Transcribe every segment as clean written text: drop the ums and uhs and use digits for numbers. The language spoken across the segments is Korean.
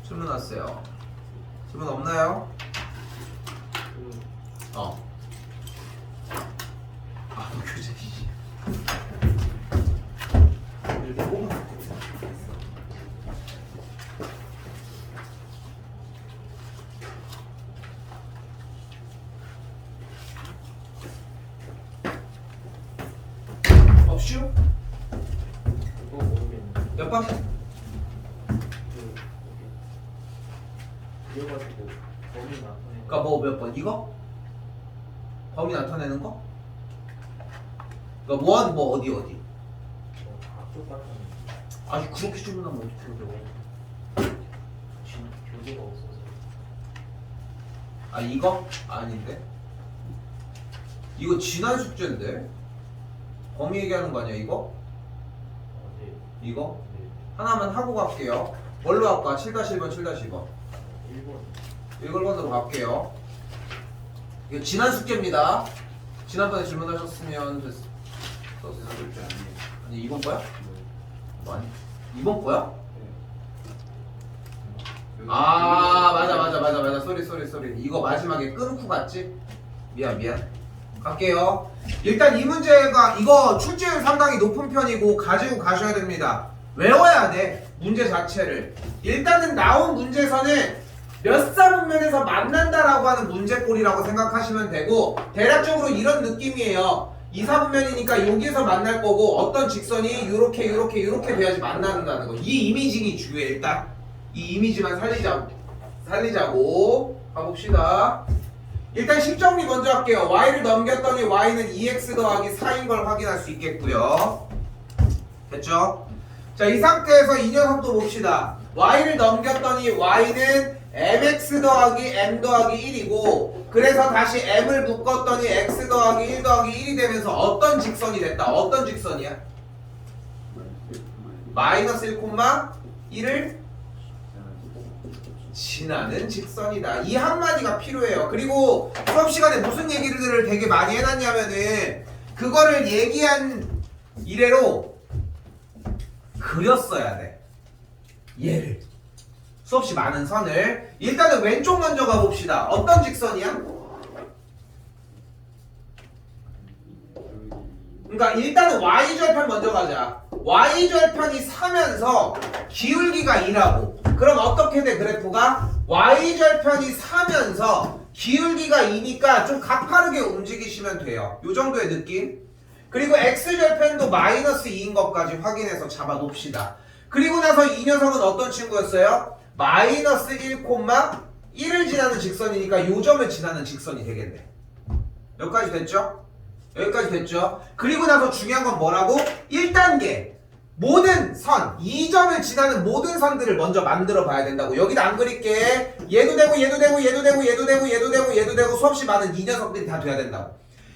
질문 왔어요. 질문 없나요? 교재. 이렇게 뽑아. 없슈? 그거 모르겠네. 몇 번? 그래가지고 범위 나타내는 그니까 뭐 몇 번? 이거? 범위 나타내는 거? 그니까 뭐 어디? 앞쪽 같은 아니 그렇게 질문하면 어떡해. 교재가 없어서. 아 이거? 아닌데? 이거 지난 숙제인데? 범위 얘기하는 거 아니야 이거? 네. 이거? 네. 하나만 하고 갈게요. 뭘로 할까? 7-1번, 7-2번. 1번. 1번으로 갈게요. 이거 지난 숙제입니다. 지난번에 질문하셨으면 썼을 줄 아니. 아니 이번 거야? 뭐 아니? 이번 거야? 아 맞아. 쏘리. 이거 마지막에 끊고 갔지? 미안. 갈게요. 일단 이 문제가 이거 출제율 상당히 높은 편이고 가지고 가셔야 됩니다. 외워야 돼. 문제 자체를. 일단은 나온 문제에서는 몇 사분면에서 만난다라고 하는 문제꼴이라고 생각하시면 되고 대략적으로 이런 느낌이에요. 2사분면이니까 여기에서 만날 거고 어떤 직선이 이렇게 돼야지 만난다는 거. 이 이미징이 중요해. 일단 이 이미지만 살리자고 가봅시다. 일단 식정리 먼저 할게요. y를 넘겼더니 y는 2x 더하기 4인 걸 확인할 수 있겠고요. 됐죠? 자, 이 상태에서 이 녀석도 봅시다. y를 넘겼더니 y는 mx 더하기 m 더하기 1이고 그래서 다시 m을 묶었더니 x 더하기 1 더하기 1이 되면서 어떤 직선이 됐다. 어떤 직선이야? 마이너스 1,1을 지나는 직선이다. 이 한마디가 필요해요. 그리고 수업 시간에 무슨 얘기들을 되게 많이 해놨냐면은 그거를 얘기한 이래로 그렸어야 돼. 얘를 수없이 많은 선을 일단은 왼쪽 먼저 가봅시다. 어떤 직선이야? 그러니까 일단은 y절편 먼저 가자. y절편이 사면서 기울기가 2라고. 그럼 어떻게 돼 그래프가? y절편이 사면서 기울기가 2니까 좀 가파르게 움직이시면 돼요. 요 정도의 느낌. 그리고 x절편도 마이너스 2인 것까지 확인해서 잡아놓읍시다. 그리고 나서 이 녀석은 어떤 친구였어요? 마이너스 1,1을 지나는 직선이니까 요 점을 지나는 직선이 되겠네. 여기까지 됐죠? 여기까지 됐죠? 그리고 나서 중요한 건 뭐라고? 1단계 모든 선, 이 점을 지나는 모든 선들을 먼저 만들어 봐야 된다고. 여기다 안 그릴게. 얘도 되고 수없이 많은 이 녀석들이 다 돼야 된다고.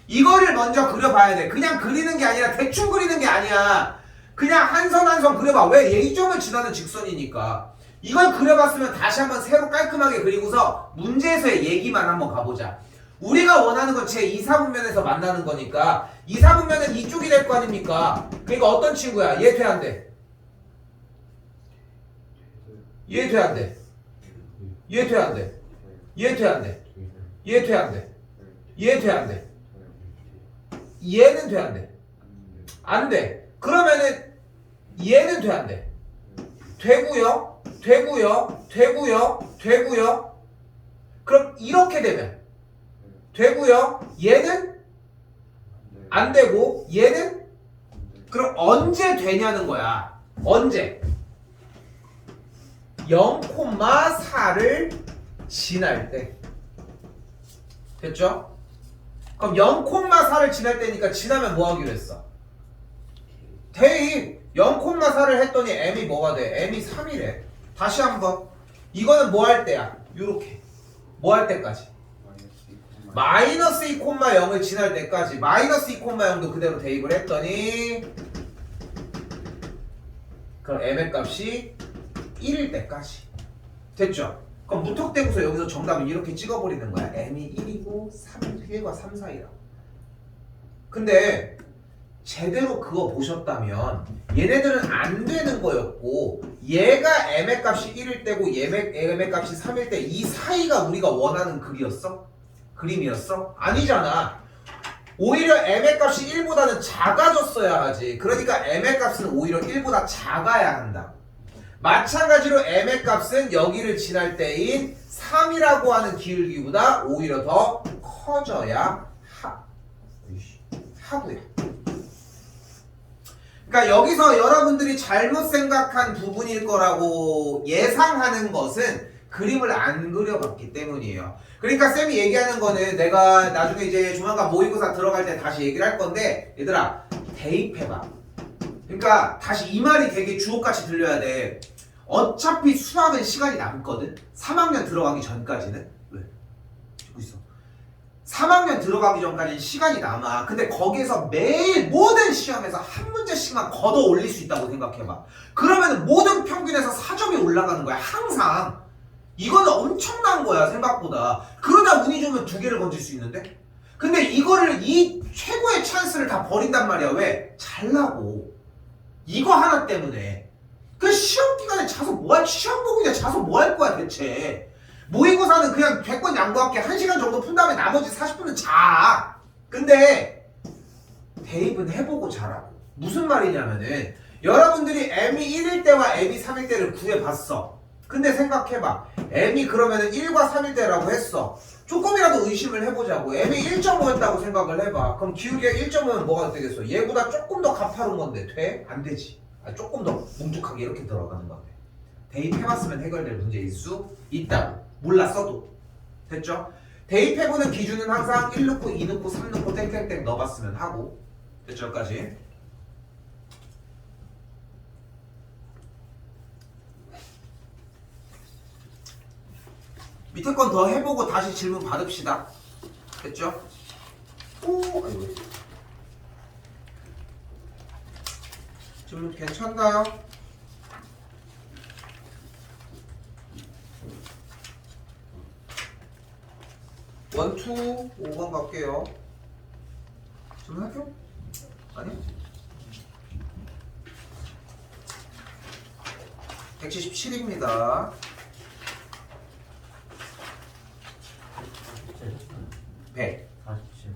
이거를 먼저 그려봐야 돼. 그냥 그리는 게 아니라 대충 그리는 게 아니야. 그냥 한 선 한 선 그려봐. 왜? 얘 이 점을 지나는 직선이니까. 이걸 그려봤으면 다시 한번 새로 깔끔하게 그리고서 문제에서의 얘기만 한번 가보자. 우리가 원하는 건 제 2사분면에서 만나는 거니까 2사분면은 이쪽이 될 거 아닙니까? 그러니까 어떤 친구야? 얘 돼 안 돼? 얘 돼 안 돼? 얘 돼 안 돼? 얘 돼 안 돼? 얘 돼 안 돼? 얘 돼 안 돼? 얘는 돼 안 돼? 안 돼. 그러면은 얘는 돼 안 돼? 되고요. 그럼 이렇게 되면 되고요. 얘는 안 되고 얘는 그럼 언제 되냐는 거야. 언제? 0,4를 지날 때. 됐죠? 그럼 0,4를 지날 때니까 지나면 뭐 하기로 했어? 대입 0,4를 했더니 m이 뭐가 돼? m이 3이래. 다시 한번 이거는 뭐 할 때야? 요렇게 뭐 할 때까지? 마이너스 2,0을 지날 때까지. 마이너스 2,0도 그대로 대입을 했더니 그럼 m의 값이 1일 때까지. 됐죠? 그럼 무턱대고서 여기서 정답은 이렇게 찍어버리는 거야. m이 1이고 1과 3 사이라. 근데 제대로 그거 보셨다면 얘네들은 안 되는 거였고 얘가 m의 값이 1일 때고 m의 값이 3일 때 이 사이가 우리가 원하는 그림이었어? 아니잖아. 오히려 m의 값이 1보다는 작아졌어야 하지. 그러니까 m의 값은 오히려 1보다 작아야 한다. 마찬가지로 m의 값은 여기를 지날 때인 3이라고 하는 기울기보다 오히려 더 커져야 하고요. 그러니까 여기서 여러분들이 잘못 생각한 부분일 거라고 예상하는 것은 그림을 안 그려봤기 때문이에요. 그러니까 쌤이 얘기하는 거는 내가 나중에 이제 조만간 모의고사 들어갈 때 다시 얘기를 할 건데 얘들아 대입해봐. 그러니까 다시 이 말이 되게 주옥같이 들려야 돼. 어차피 수학은 시간이 남거든. 3학년 들어가기 전까지는. 왜? 듣고 있어. 3학년 들어가기 전까지는 시간이 남아. 근데 거기에서 매일 모든 시험에서 한 문제씩만 걷어 올릴 수 있다고 생각해봐. 그러면 모든 평균에서 4점이 올라가는 거야. 항상. 이거는 엄청난 거야 생각보다. 그러다 운이 좋으면 2개를 건질 수 있는데. 근데 이거를 이 최고의 찬스를 다 버린단 말이야. 왜? 잘나고. 이거 하나 때문에. 그 시험 기간에 자서 뭐할, 시험 보고 이제 자서 뭐 할 거야 대체. 모의고사는 그냥 100번 양보할게. 1시간 정도 푼 다음에 나머지 40분은 자. 근데 대입은 해보고 자라고. 무슨 말이냐면은 여러분들이 m이 1일 때와 m이 3일 때를 구해봤어. 근데 생각해봐. m이 그러면은 1과 3일 때라고 했어. 조금이라도 의심을 해보자고. m이 1.5였다고 생각을 해봐. 그럼 기울기가 1.5면 뭐가 되겠어? 얘보다 조금 더 가파른 건데 돼? 안 되지. 조금 더 뭉툭하게 이렇게 들어가는 건데. 대입해봤으면 해결될 문제일 수 있다고. 몰랐어도. 됐죠? 대입해보는 기준은 항상 1 넣고 2 넣고 3 넣고 땡땡땡 넣어봤으면 하고. 됐죠? 여기까지. 밑에 건 더 해보고 다시 질문 받읍시다. 됐죠? 오, 아이고. 질문 괜찮나요? 원투 5번 갈게요. 질문할게요? 아니요? 177입니다. 100. 47.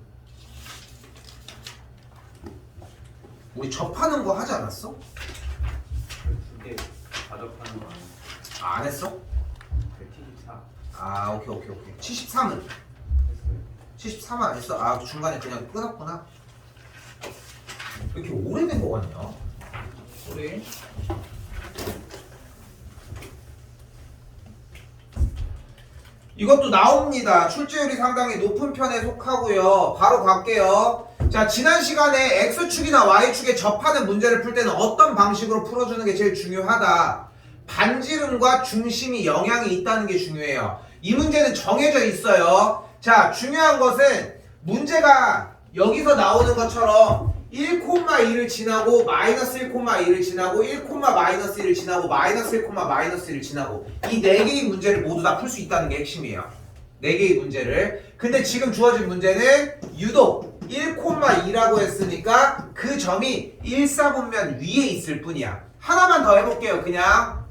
우리 접하는 거 하지 않았어? 2개 가져가는 거 아니야? 안 했어? 174. 아, 오케이. 73은? 했어요. 73은 안 했어? 아, 중간에 그냥 끊었구나. 왜 이렇게 오래된 거 같냐? 우리 이것도 나옵니다. 출제율이 상당히 높은 편에 속하고요. 바로 갈게요. 자, 지난 시간에 X축이나 Y축에 접하는 문제를 풀 때는 어떤 방식으로 풀어주는 게 제일 중요하다. 반지름과 중심이 영향이 있다는 게 중요해요. 이 문제는 정해져 있어요. 자, 중요한 것은 문제가 여기서 나오는 것처럼 1,2를 지나고 마이너스 1,2를 지나고 1, 마이너스 1을 지나고 마이너스 1, 마이너스 1을 지나고 이 4개의 문제를 모두 다 풀 수 있다는 게 핵심이에요. 4개의 문제를. 근데 지금 주어진 문제는 유독 1,2라고 했으니까 그 점이 1사분면 위에 있을 뿐이야. 하나만 더 해볼게요. 그냥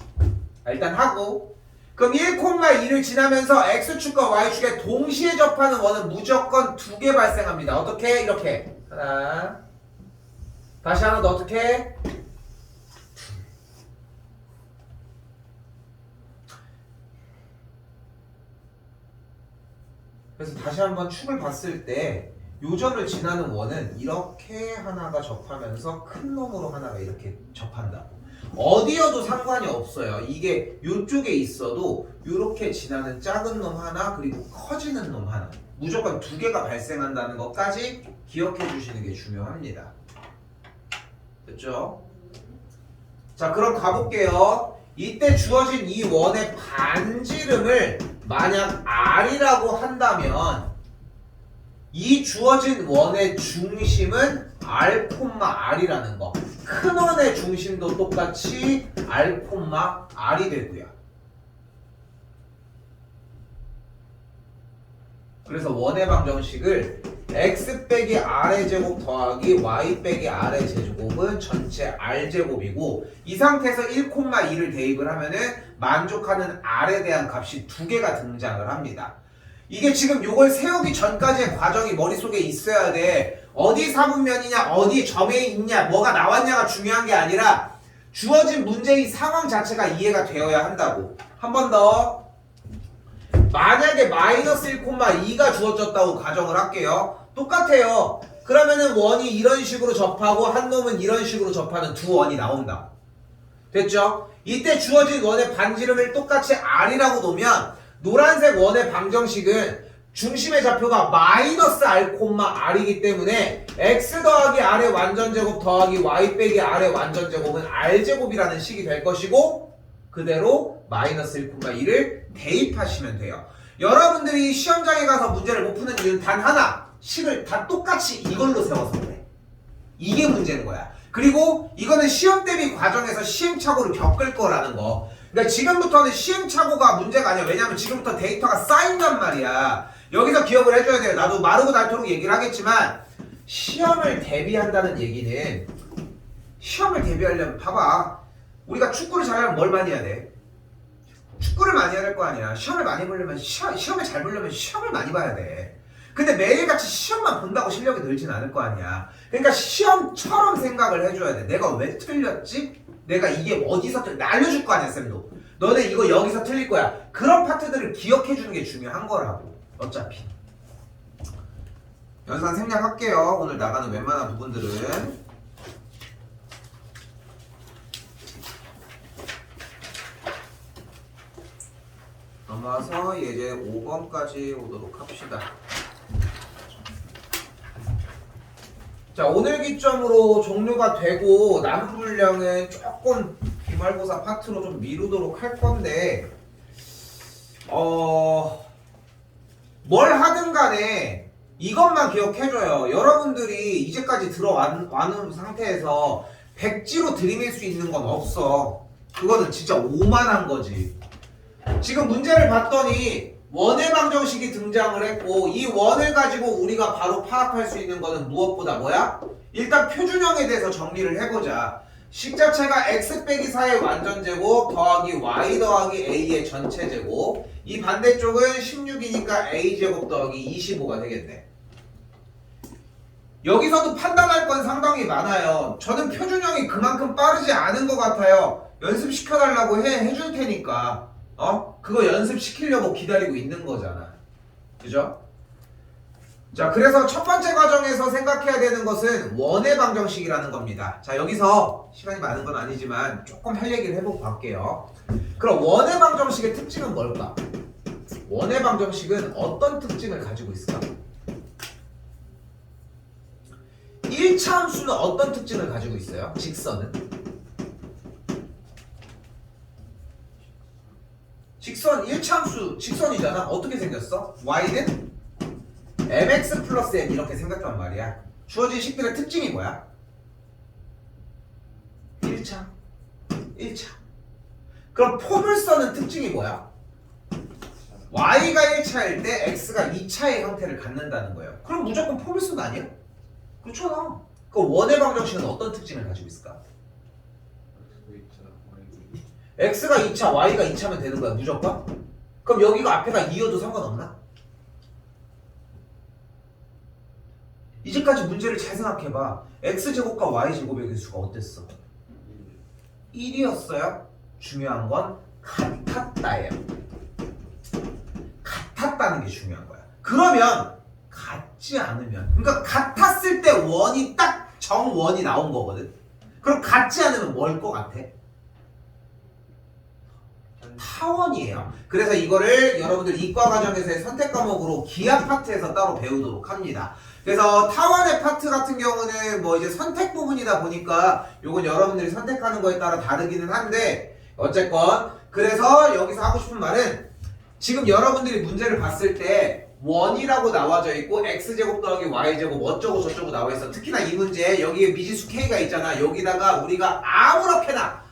일단 하고. 그럼 1,2를 지나면서 X축과 Y축에 동시에 접하는 원은 무조건 2개 발생합니다. 어떻게? 이렇게. 하나. 다시 하나 더 어떻게? 그래서 다시 한번 축을 봤을 때 요 점을 지나는 원은 이렇게 하나가 접하면서 큰 놈으로 하나가 이렇게 접한다고. 어디여도 상관이 없어요. 이게 요쪽에 있어도 요렇게 지나는 작은 놈 하나 그리고 커지는 놈 하나 무조건 2개가 발생한다는 것까지 기억해 주시는 게 중요합니다. 됐죠? 자, 그럼 가볼게요. 이때 주어진 이 원의 반지름을 만약 R이라고 한다면 이 주어진 원의 중심은 R, R이라는 거. 큰 원의 중심도 똑같이 R, R이 되고요. 그래서 원의 방정식을 x 빼기 r의 제곱 더하기 y 빼기 r의 제곱은 전체 r제곱이고 이 상태에서 1,2를 대입을 하면은 만족하는 r에 대한 값이 두 개가 등장을 합니다. 이게 지금 요걸 세우기 전까지의 과정이 머릿속에 있어야 돼. 어디 사분면이냐 어디 점에 있냐 뭐가 나왔냐가 중요한 게 아니라 주어진 문제의 상황 자체가 이해가 되어야 한다고. 한 번 더. 만약에 마이너스 1,2가 주어졌다고 가정을 할게요. 똑같아요. 그러면은 원이 이런 식으로 접하고 한 놈은 이런 식으로 접하는 두 원이 나온다. 됐죠? 이때 주어진 원의 반지름을 똑같이 r이라고 놓으면 노란색 원의 방정식은 중심의 좌표가 마이너스 r, r이기 때문에 x 더하기 r의 완전제곱 더하기 y 빼기 r의 완전제곱은 r제곱이라는 식이 될 것이고 그대로 마이너스 1,2를 대입하시면 돼요. 여러분들이 시험장에 가서 문제를 못 푸는 이유는 단 하나, 식을 다 똑같이 이걸로 세워서 그래. 이게 문제인 거야. 그리고 이거는 시험 대비 과정에서 시행착오를 겪을 거라는 거. 그러니까 지금부터는 시행착오가 문제가 아니야. 왜냐면 지금부터 데이터가 쌓인단 말이야. 여기서 기억을 해줘야 돼요. 나도 마르고 닳도록 얘기를 하겠지만 시험을 대비한다는 얘기는 시험을 대비하려면 봐봐. 우리가 축구를 잘하려면 뭘 많이 해야 돼? 축구를 많이 해야 될 거 아니야. 시험을 많이 보려면 시험을 잘 보려면 시험을 많이 봐야 돼. 근데 매일같이 시험만 본다고 실력이 늘진 않을 거 아니야. 그러니까 시험처럼 생각을 해줘야 돼. 내가 왜 틀렸지? 내가 이게 어디서 알려줄 거 아니야, 쌤도. 너네 이거 여기서 틀릴 거야. 그런 파트들을 기억해주는 게 중요한 거라고. 어차피. 연산 생략할게요. 오늘 나가는 웬만한 부분들은. 넘어와서 예제 5번까지 오도록 합시다. 자, 오늘 기점으로 종료가 되고 남은 분량은 조금 기말고사 파트로 좀 미루도록 할 건데 뭘 하든 간에 이것만 기억해줘요. 여러분들이 이제까지 들어와는 상태에서 백지로 들이밀 수 있는 건 없어. 그거는 진짜 오만한 거지. 지금 문제를 봤더니 원의 방정식이 등장을 했고 이 원을 가지고 우리가 바로 파악할 수 있는 거는 무엇보다 뭐야? 일단 표준형에 대해서 정리를 해보자. 식 자체가 x 빼기 4의 완전제곱 더하기 y 더하기 a의 전체제곱. 이 반대쪽은 16이니까 a제곱 더하기 25가 되겠네. 여기서도 판단할 건 상당히 많아요. 저는 표준형이 그만큼 빠르지 않은 것 같아요. 연습시켜달라고 해줄 테니까 그거 연습시키려고 기다리고 있는 거잖아. 그죠? 자, 그래서 첫 번째 과정에서 생각해야 되는 것은 원의 방정식이라는 겁니다. 자, 여기서 시간이 많은 건 아니지만 조금 할 얘기를 해보고 갈게요. 그럼 원의 방정식의 특징은 뭘까? 원의 방정식은 어떤 특징을 가지고 있을까? 1차 함수는 어떤 특징을 가지고 있어요? 직선은? 직선 1차 함수 직선이잖아. 어떻게 생겼어? y는 mx 플러스 n 이렇게 생겼단 말이야. 주어진 식들의 특징이 뭐야? 1차. 그럼 포물선은 특징이 뭐야? y가 1차일 때 x가 2차의 형태를 갖는다는 거예요. 그럼 무조건 포물선 아니야? 그렇잖아. 그럼 원의 방정식은 어떤 특징을 가지고 있을까? x가 2차, y가 2차면 되는 거야, 무조건? 그럼 여기가 앞에가 2여도 상관없나? 이제까지 문제를 잘 생각해봐. x제곱과 y제곱의 개수가 어땠어? 1이었어요? 중요한 건 같았다예요. 같았다는 게 중요한 거야. 그러면 같지 않으면, 그러니까 같았을 때 원이 딱 정원이 나온 거거든. 그럼 같지 않으면 뭘 것 같아? 타원이에요. 그래서 이거를 여러분들 이과 과정에서의 선택 과목으로 기하 파트에서 따로 배우도록 합니다. 그래서 타원의 파트 같은 경우는 뭐 이제 선택 부분이다 보니까 요건 여러분들이 선택하는 거에 따라 다르기는 한데 어쨌건 그래서 여기서 하고 싶은 말은 지금 여러분들이 문제를 봤을 때 원이라고 나와져 있고 x제곱 더하기 y제곱 어쩌고 저쩌고 나와 있어. 특히나 이 문제 여기에 미지수 k가 있잖아. 여기다가 우리가 아무렇게나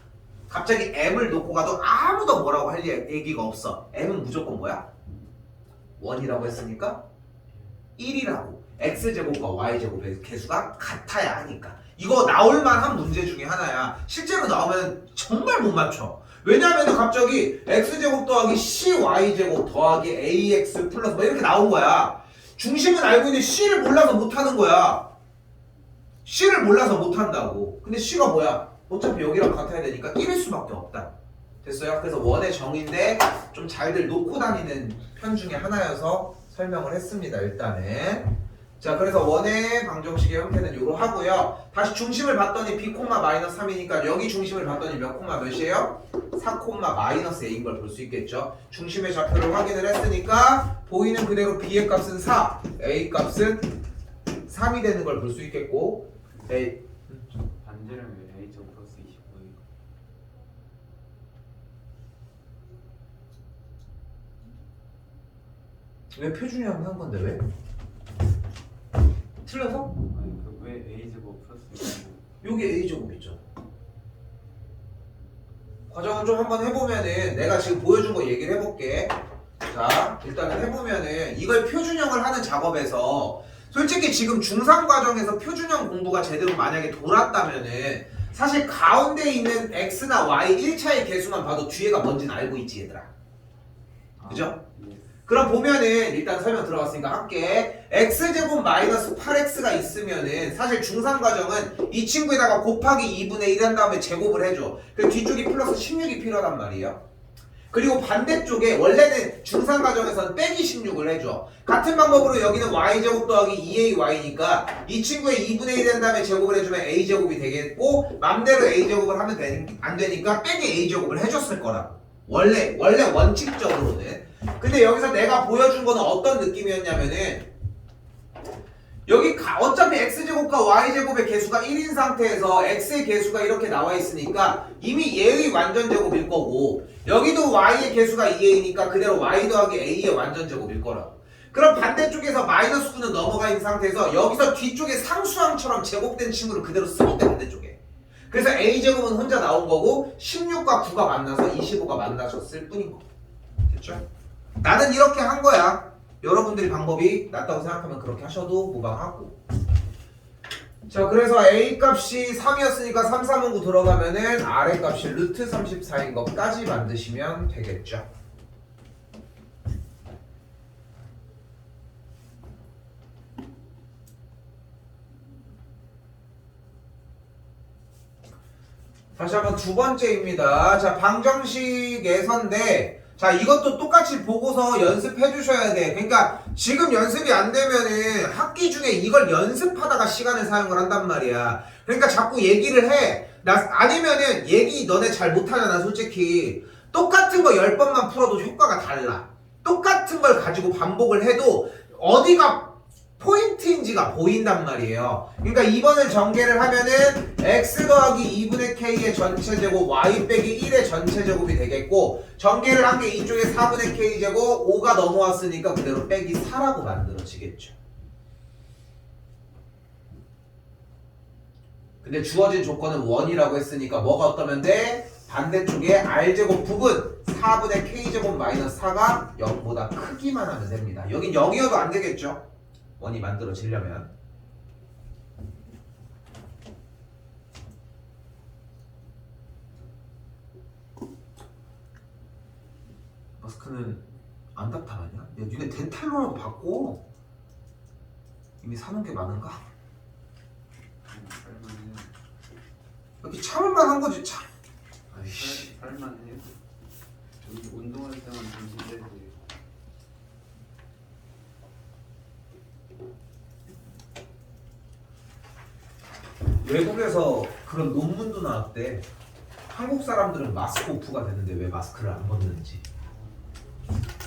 갑자기 m을 놓고 가도 아무도 뭐라고 할 얘기가 없어. m은 무조건 뭐야? 원이라고 했으니까 1이라고. x제곱과 y제곱의 개수가 같아야 하니까. 이거 나올 만한 문제 중에 하나야. 실제로 나오면 정말 못 맞춰. 왜냐하면 갑자기 x제곱 더하기 cy제곱 더하기 ax 플러스 뭐 이렇게 나온 거야. 중심은 알고 있는데 c를 몰라서 못하는 거야. c를 몰라서 못한다고. 근데 c가 뭐야? 어차피 여기랑 같아야 되니까 1일 수밖에 없다. 됐어요? 그래서 원의 정의인데 좀 잘들 놓고 다니는 편 중에 하나여서 설명을 했습니다. 일단은. 자, 그래서 원의 방정식의 형태는 요로 하고요. 다시 중심을 봤더니 b, 마이너스 3이니까 여기 중심을 봤더니 몇 콤마 몇이에요? 4, 마이너스 a인 걸 볼 수 있겠죠. 중심의 좌표를 확인을 했으니까 보이는 그대로 b의 값은 4, a 값은 3이 되는 걸 볼 수 있겠고 a 반대는 왜 a 제곱 플러스 25예요? 왜 표준이 형 한 건데 왜? 틀려서? 아니 왜 a 제곱 플러스 25? 여기 a제곱 있죠. 과정을 좀 한번 해보면은 내가 지금 보여준 거 얘기를 해볼게. 자, 일단은 해보면은 이걸 표준형을 하는 작업에서 솔직히 지금 중3 과정에서 표준형 공부가 제대로 만약에 돌았다면은 사실 가운데 있는 x나 y 1차의 개수만 봐도 뒤에가 뭔지는 알고 있지 얘들아. 그죠? 그럼 보면은 일단 설명 들어갔으니까 할게. x제곱 마이너스 8x가 있으면은 사실 중3 과정은 이 친구에다가 곱하기 2분의 1 한 다음에 제곱을 해줘. 그 뒤쪽이 플러스 16이 필요하단 말이에요. 그리고 반대쪽에 원래는 중3 과정에서는 빼기 16을 해줘. 같은 방법으로 여기는 y제곱 더하기 2ay니까 이 친구의 2분의 1 한 다음에 제곱을 해주면 a제곱이 되겠고 맘대로 a제곱을 하면 안 되니까 빼기 a제곱을 해줬을 거라고. 원래 원칙적으로는. 근데 여기서 내가 보여준 거는 어떤 느낌이었냐면은 여기 어차피 x제곱과 y제곱의 개수가 1인 상태에서 x의 개수가 이렇게 나와 있으니까 이미 얘의 완전제곱일 거고 여기도 y의 개수가 2a니까 그대로 y 더하기 a의 완전제곱일 거라고. 그럼 반대쪽에서 마이너스 9는 넘어가 있는 상태에서 여기서 뒤쪽에 상수항처럼 제곱된 친구를 그대로 쓰니까 반대쪽에. 그래서 a제곱은 혼자 나온 거고 16과 9가 만나서 25가 만나셨을 뿐인 거. 됐죠? 나는 이렇게 한 거야. 여러분들이 방법이 낫다고 생각하면 그렇게 하셔도 무방하고. 자, 그래서 a 값이 3이었으니까 3, 3은 9 들어가면은 a래 값이 루트 34인 것까지 만드시면 되겠죠. 다시 한번 두 번째입니다. 자, 방정식 예선인데 자, 이것도 똑같이 보고서 연습해 주셔야 돼. 그러니까 지금 연습이 안 되면은 학기 중에 이걸 연습하다가 시간을 사용을 한단 말이야. 그러니까 자꾸 얘기를 해. 아니면은 얘기 너네 잘 못하잖아, 솔직히. 똑같은 거 10번만 풀어도 효과가 달라. 똑같은 걸 가지고 반복을 해도 어디가 포인트인지가 보인단 말이에요. 그러니까 2번을 전개를 하면은 x 더하기 2분의 k의 전체제곱 y 빼기 1의 전체제곱이 되겠고 전개를 한 게 이쪽에 4분의 k제곱 5가 넘어왔으니까 그대로 빼기 4라고 만들어지겠죠. 근데 주어진 조건은 1이라고 했으니까 뭐가 어떠면 돼? 반대쪽에 r제곱 부분 4분의 k제곱 마이너스 4가 0보다 크기만 하면 됩니다. 여긴 0이어도 안 되겠죠? 원이 만들어지려면. 마스크는 안 답답하냐? 야, 니네 덴탈로라도 바꿔. 이미 사는 게 많은가? 이렇게 참을만 한 거지 참. 아이씨. 살만해. 운동할 때만 정신되지. 외국에서 그런 논문도 나왔대. 한국 사람들은 마스크 오프가 되는데 왜 마스크를 안 벗는지.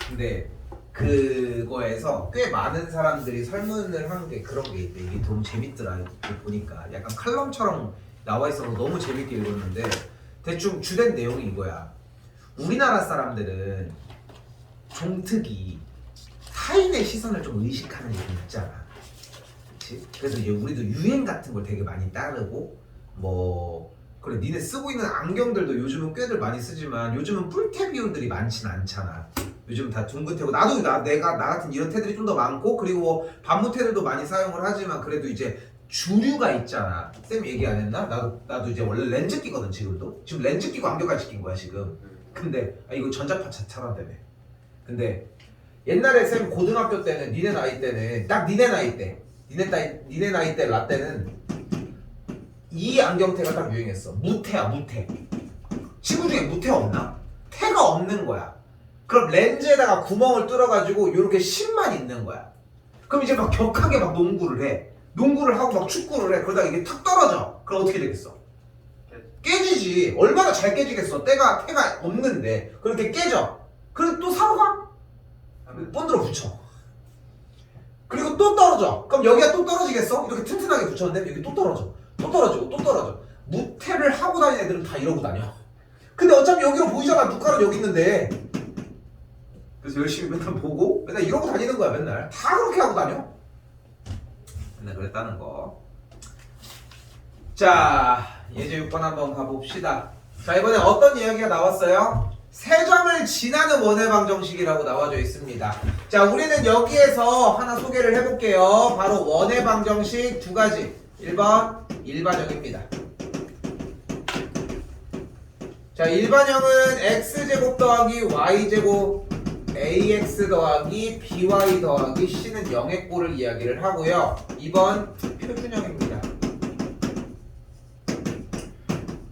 근데 그거에서 꽤 많은 사람들이 설문을 한 게 그런 게 있대. 이게 너무 재밌더라. 이거 보니까 약간 칼럼처럼 나와 있어서 너무 재밌게 읽었는데 대충 주된 내용이 이거야. 우리나라 사람들은 종특이 타인의 시선을 좀 의식하는 게 있잖아. 그치? 그래서 이제 우리도 유행 같은 걸 되게 많이 따르고 뭐 그래 니네 쓰고 있는 안경들도 요즘은 꽤들 많이 쓰지만 요즘은 뿔테 비율들이 많진 않잖아. 요즘 다 둥근 태고 내가 나 같은 이런 태들이 좀 더 많고 그리고 반무 태들도 많이 사용을 하지만 그래도 이제 주류가 있잖아. 쌤 얘기 안 했나? 나도 이제 원래 렌즈 끼거든 지금도. 지금 렌즈 끼고 안경까지 낀 거야 지금. 근데 이거 전자파 차단되네. 근데 옛날에 쌤 고등학교 때는 니네 나이 때는 딱 니네 나이 때 라떼는 이 안경테가 딱 유행했어. 무태야 무태. 친구 중에 무태 없나? 태가 없는 거야. 그럼 렌즈에다가 구멍을 뚫어가지고 이렇게 심만 있는 거야. 그럼 이제 막 격하게 막 농구를 해. 농구를 하고 막 축구를 해. 그러다가 이게 탁 떨어져. 그럼 어떻게 되겠어? 깨지지. 얼마나 잘 깨지겠어. 태가 없는데 그렇게 깨져. 그래서 또 사러 가? 본드로 붙여. 그리고 또 떨어져. 그럼 여기가 또 떨어지겠어? 이렇게 튼튼하게 붙였는데 여기 또 떨어져. 또 떨어지고 또 떨어져. 무태를 하고 다니는 애들은 다 이러고 다녀. 근데 어차피 여기로 보이잖아. 눈가는 여기 있는데. 그래서 열심히 맨날 보고 맨날 이러고 다니는 거야. 맨날 다 그렇게 하고 다녀. 맨날 그랬다는 거. 자, 예제 6번 한번 가봅시다. 자, 이번에 어떤 이야기가 나왔어요? 세 점을 지나는 원의 방정식이라고 나와져 있습니다. 자, 우리는 여기에서 하나 소개를 해볼게요. 바로 원의 방정식 두 가지. 1번 일반형입니다. 자, 일반형은 x제곱 더하기 y제곱 ax 더하기 by 더하기 c는 0의 꼴을 이야기를 하고요. 2번 표준형입니다.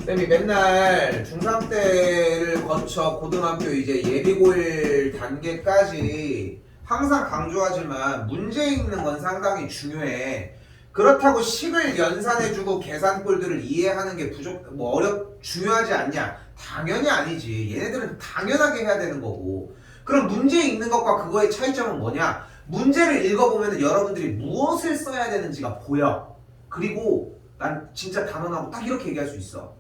쌤이 맨날 중3 때를 거쳐 고등학교 이제 예비고1 단계까지 항상 강조하지만 문제 읽는 건 상당히 중요해. 그렇다고 식을 연산해주고 계산꼴들을 이해하는 게 중요하지 않냐? 당연히 아니지. 얘네들은 당연하게 해야 되는 거고. 그럼 문제 읽는 것과 그거의 차이점은 뭐냐? 문제를 읽어보면 여러분들이 무엇을 써야 되는지가 보여. 그리고 난 진짜 단언하고 딱 이렇게 얘기할 수 있어.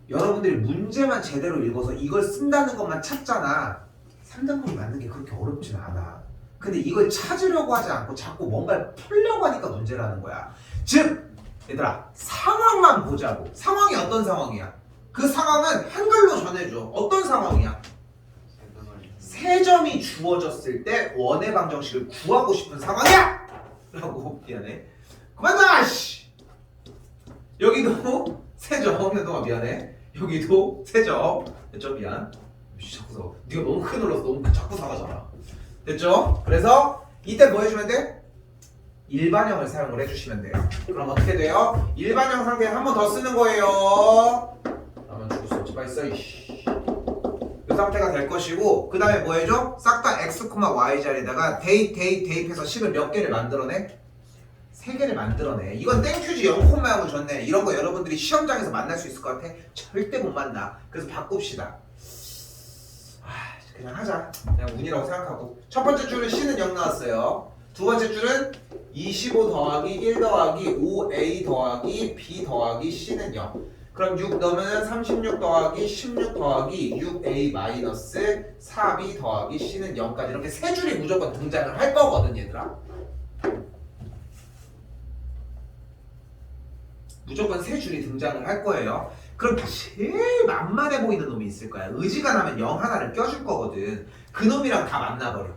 여러분들이 문제만 제대로 읽어서 이걸 쓴다는 것만 찾잖아. 3등급이 맞는 게 그렇게 어렵진 않아. 근데 이걸 찾으려고 하지 않고 자꾸 뭔가를 풀려고 하니까 문제라는 거야. 즉 얘들아 상황만 보자고. 상황이 어떤 상황이야? 그 상황은 한글로 전해줘. 어떤 상황이야? 세 점이 주어졌을 때 원의 방정식을 구하고 싶은 상황이야! 라고. 미안해. 그만 나! 씨! 여기도 세점. 현동아 미안해. 여기도 세점. 됐죠? 미안. 자꾸 네가 너무 크게 놀라서 너무 자꾸 사가잖아. 됐죠? 그래서 이때 뭐 해주면 돼? 일반형을 사용을 해주시면 돼요. 그럼 어떻게 돼요? 일반형 상태에 한 번 더 쓰는 거예요. 나만 죽을 수 없지. 빨리 써. 이 상태가 될 것이고 그 다음에 뭐 해줘? 싹 다 x, y 자리에다가 대입해서 식을 몇 개를 만들어내? 3개를 만들어내. 이건 땡큐지 0,0을 줬네. 이런 거 여러분들이 시험장에서 만날 수 있을 것 같아? 절대 못 만나. 그래서 바꿉시다. 그냥 하자. 그냥 운이라고 생각하고. 첫 번째 줄은 C는 0 나왔어요. 두 번째 줄은 25 더하기 1 더하기 5A 더하기 B 더하기 C는 0. 그럼 6 넣으면 36 더하기 16 더하기 6A 마이너스 4B 더하기 C는 0까지 이렇게 세 줄이 무조건 등장을 할 거거든 얘들아. 무조건 세 줄이 등장을 할 거예요. 그럼 제일 만만해 보이는 놈이 있을 거야. 의지가 나면 0 하나를 껴줄 거거든. 그 놈이랑 다 만나버려.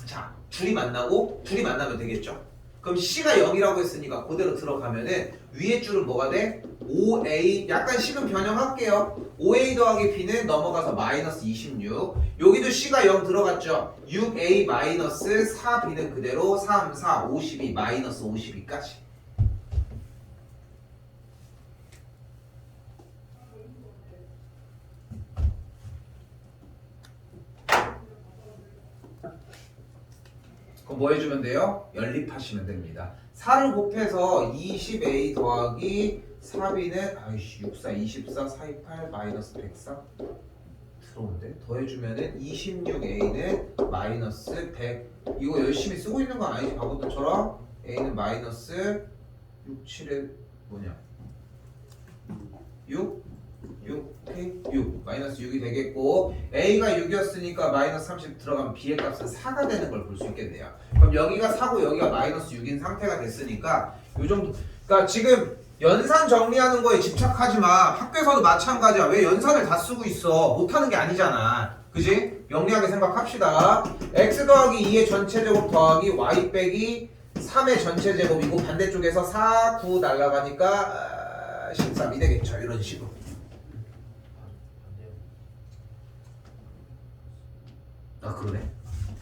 자, 둘이 만나면 되겠죠. 그럼 C가 0이라고 했으니까 그대로 들어가면은 위에 줄은 뭐가 돼? 5A, 약간 식은 변형할게요. 5A 더하기 B는 넘어가서 마이너스 26. 여기도 C가 0 들어갔죠. 6A 마이너스 4B는 그대로 3, 4, 52 마이너스 52까지. 그럼 뭐 해주면 돼요? 연립하시면 됩니다. 4를 곱해서 20A 더하기 4B는 64, 24, 428 마이너스 104 들어온대. 더해주면은 26A는 마이너스 100. 이거 열심히 쓰고 있는 건 아니지 바보들처럼. A는 마이너스 6, 7에 뭐냐? 6? 6 마이너스 6이 되겠고 A가 6이었으니까 마이너스 30 들어가면 B의 값은 4가 되는 걸 볼 수 있겠네요. 그럼 여기가 4고 여기가 마이너스 6인 상태가 됐으니까 요 정도. 그러니까 지금 연산 정리하는 거에 집착하지 마. 학교에서도 마찬가지야. 왜 연산을 다 쓰고 있어? 못하는 게 아니잖아. 그지? 영리하게 생각합시다. x 더하기 2의 전체 제곱 더하기 y 빼기 3의 전체 제곱이고 반대쪽에서 4, 9 날라가니까 13이 되겠죠. 이런 식으로. 아 그러네.